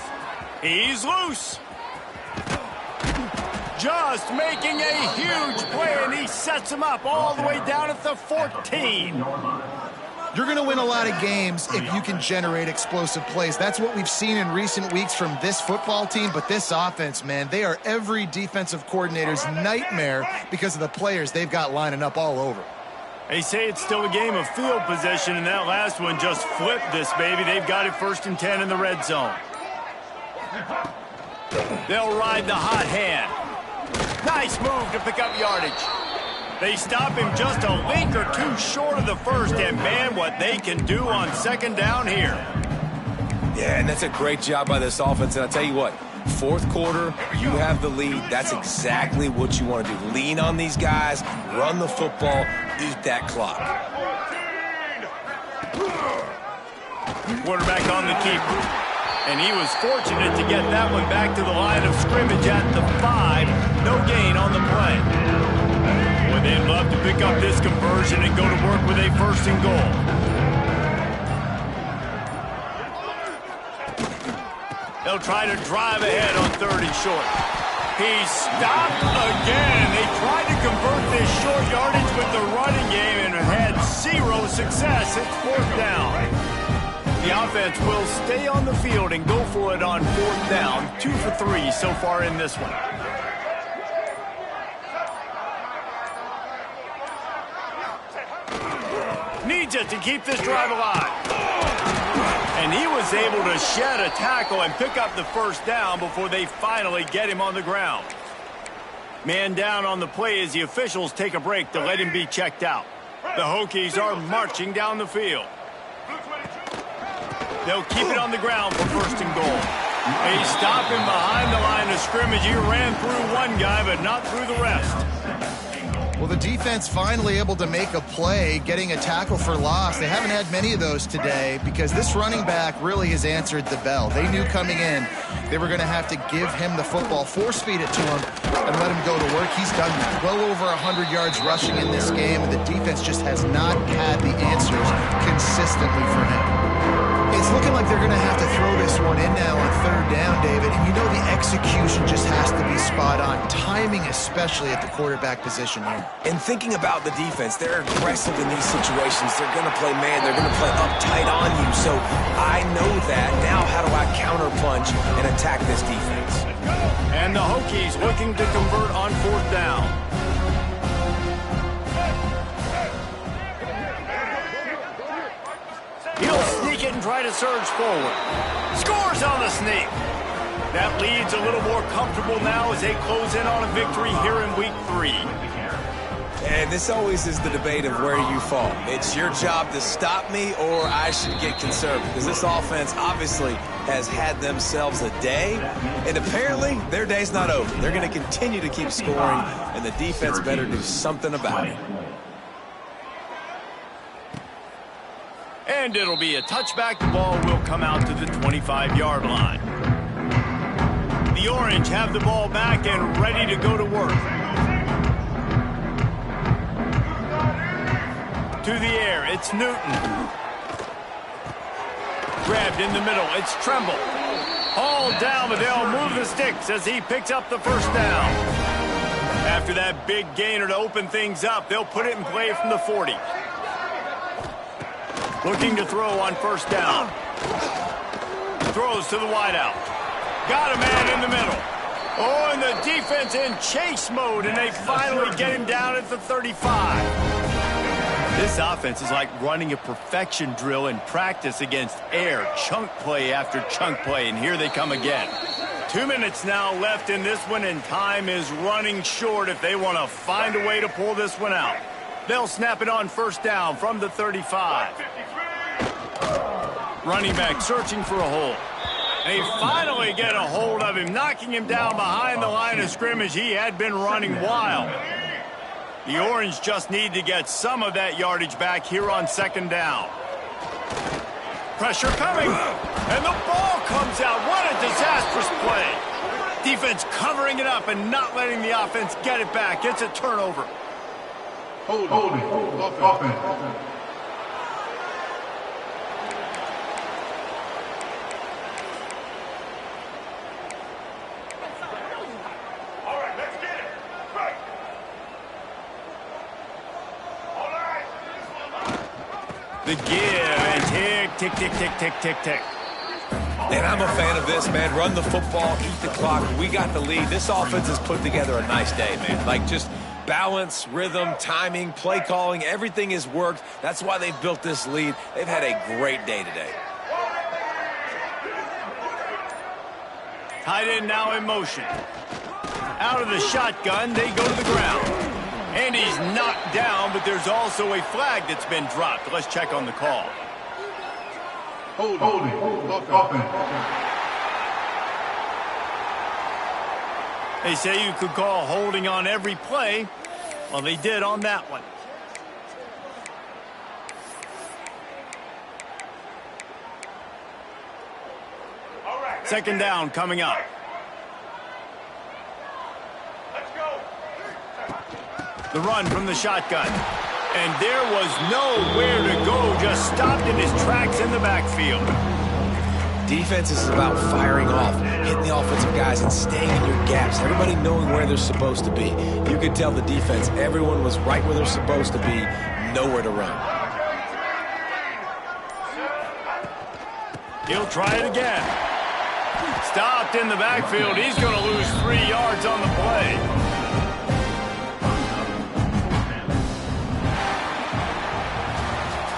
He's loose. Just making a huge play, and he sets him up all the way down at the 14. You're going to win a lot of games if you can generate explosive plays. That's what we've seen in recent weeks from this football team, but this offense, man, they are every defensive coordinator's nightmare because of the players they've got lining up all over. They say it's still a game of field position, and that last one just flipped this baby. They've got it 1st and 10 in the red zone. They'll ride the hot hand. Nice move to pick up yardage. They stop him just a link or two short of the first, and man, what they can do on 2nd down here. Yeah, and that's a great job by this offense, and I'll tell you what, 4th quarter, you have the lead. That's exactly what you want to do. Lean on these guys, run the football, eat that clock. Quarterback on the keeper. And he was fortunate to get that one back to the line of scrimmage at the 5. No gain on the play. Boy, they'd love to pick up this conversion and go to work with a 1st and goal. They'll try to drive ahead on 3rd and short. He stopped again. They tried to convert this short yardage with the running game and had 0 success. It's 4th down. The offense will stay on the field and go for it on 4th down. 2 for 3 so far in this one. Needs it to keep this drive alive. And he was able to shed a tackle and pick up the 1st down before they finally get him on the ground. Man down on the play as the officials take a break to let him be checked out. The Hokies are marching down the field. They'll keep it on the ground for 1st and goal. They stop him behind the line of scrimmage. He ran through one guy, but not through the rest. Well, the defense finally able to make a play, getting a tackle for loss. They haven't had many of those today because this running back really has answered the bell. They knew coming in they were going to have to give him the football, force feed it to him, and let him go to work. He's done that. Well over 100 yards rushing in this game, and the defense just has not had the answers consistently for him. It's looking like they're going to have to throw this one in now on third down, David. And you know the execution just has to be spot on. Timing especially at the quarterback position here. And thinking about the defense, they're aggressive in these situations. They're going to play man. They're going to play uptight on you. So I know that. Now how do I counterpunch and attack this defense? And the Hokies looking to convert on fourth down. He'll sneak it and try to surge forward. Scores on the sneak. That lead's a little more comfortable now as they close in on a victory here in week 3. And this always is the debate of where you fall. It's your job to stop me or I should get conservative. Because this offense obviously has had themselves a day. And apparently their day's not over. They're going to continue to keep scoring. And the defense better do something about it. And it'll be a touchback. The ball will come out to the 25-yard line. The Orange have the ball back and ready to go to work. To the air, it's Newton. Grabbed in the middle, it's Tremble. Hauled down, but they'll move the sticks as he picks up the first down. After that big gainer to open things up, they'll put it in play from the 40. Looking to throw on first down. Throws to the wideout. Got a man in the middle. Oh, and the defense in chase mode, and they finally get him down at the 35. This offense is like running a perfection drill in practice against air. Chunk play after chunk play, and here they come again. 2 minutes now left in this one, and time is running short if they want to find a way to pull this one out. They'll snap it on first down from the 35. Running back searching for a hole. They finally get a hold of him, knocking him down behind the line of scrimmage. He had been running wild. The Orange just need to get some of that yardage back here on second down. Pressure coming, and the ball comes out. What a disastrous play. Defense covering it up and not letting the offense get it back. It's a turnover. Hold offense. The give and tick, tick, tick, tick, tick, tick. And I'm a fan of this, man. Run the football, eat the clock. We got the lead. This offense has put together a nice day, man. Like just balance, rhythm, timing, play calling, everything has worked. That's why they've built this lead. They've had a great day today. Tight end now in motion. Out of the shotgun, they go to the ground. And he's knocked down, but there's also a flag that's been dropped. Let's check on the call. Holding. Offense. They say you could call holding on every play. Well, they did on that one. Second down coming up. The run from the shotgun. And there was nowhere to go, just stopped in his tracks in the backfield. Defense is about firing off, hitting the offensive guys and staying in your gaps. Everybody knowing where they're supposed to be. You could tell the defense, everyone was right where they're supposed to be, nowhere to run. He'll try it again. Stopped in the backfield. He's going to lose 3 yards on the play.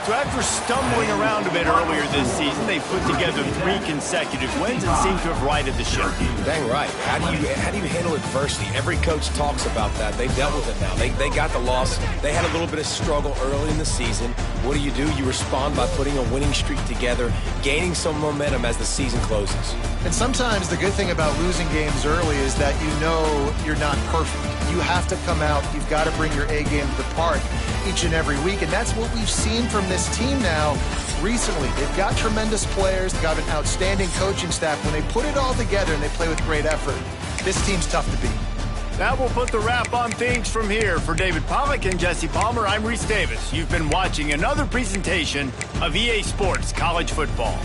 So after stumbling around a bit earlier this season, they put together 3 consecutive wins and seem to have righted the ship. Dang right. How do you handle adversity? Every coach talks about that. They've dealt with it now. They got the loss. They had a little bit of struggle early in the season. What do? You respond by putting a winning streak together, gaining some momentum as the season closes. And sometimes the good thing about losing games early is that you know you're not perfect. You have to come out. You've got to bring your A game to the park each and every week. And that's what we've seen from this team now recently. They've got tremendous players. They've got an outstanding coaching staff. When they put it all together and they play with great effort, this team's tough to beat. That will put the wrap on things from here. For David Pollack and Jesse Palmer, I'm Reese Davis. You've been watching another presentation of EA Sports College Football.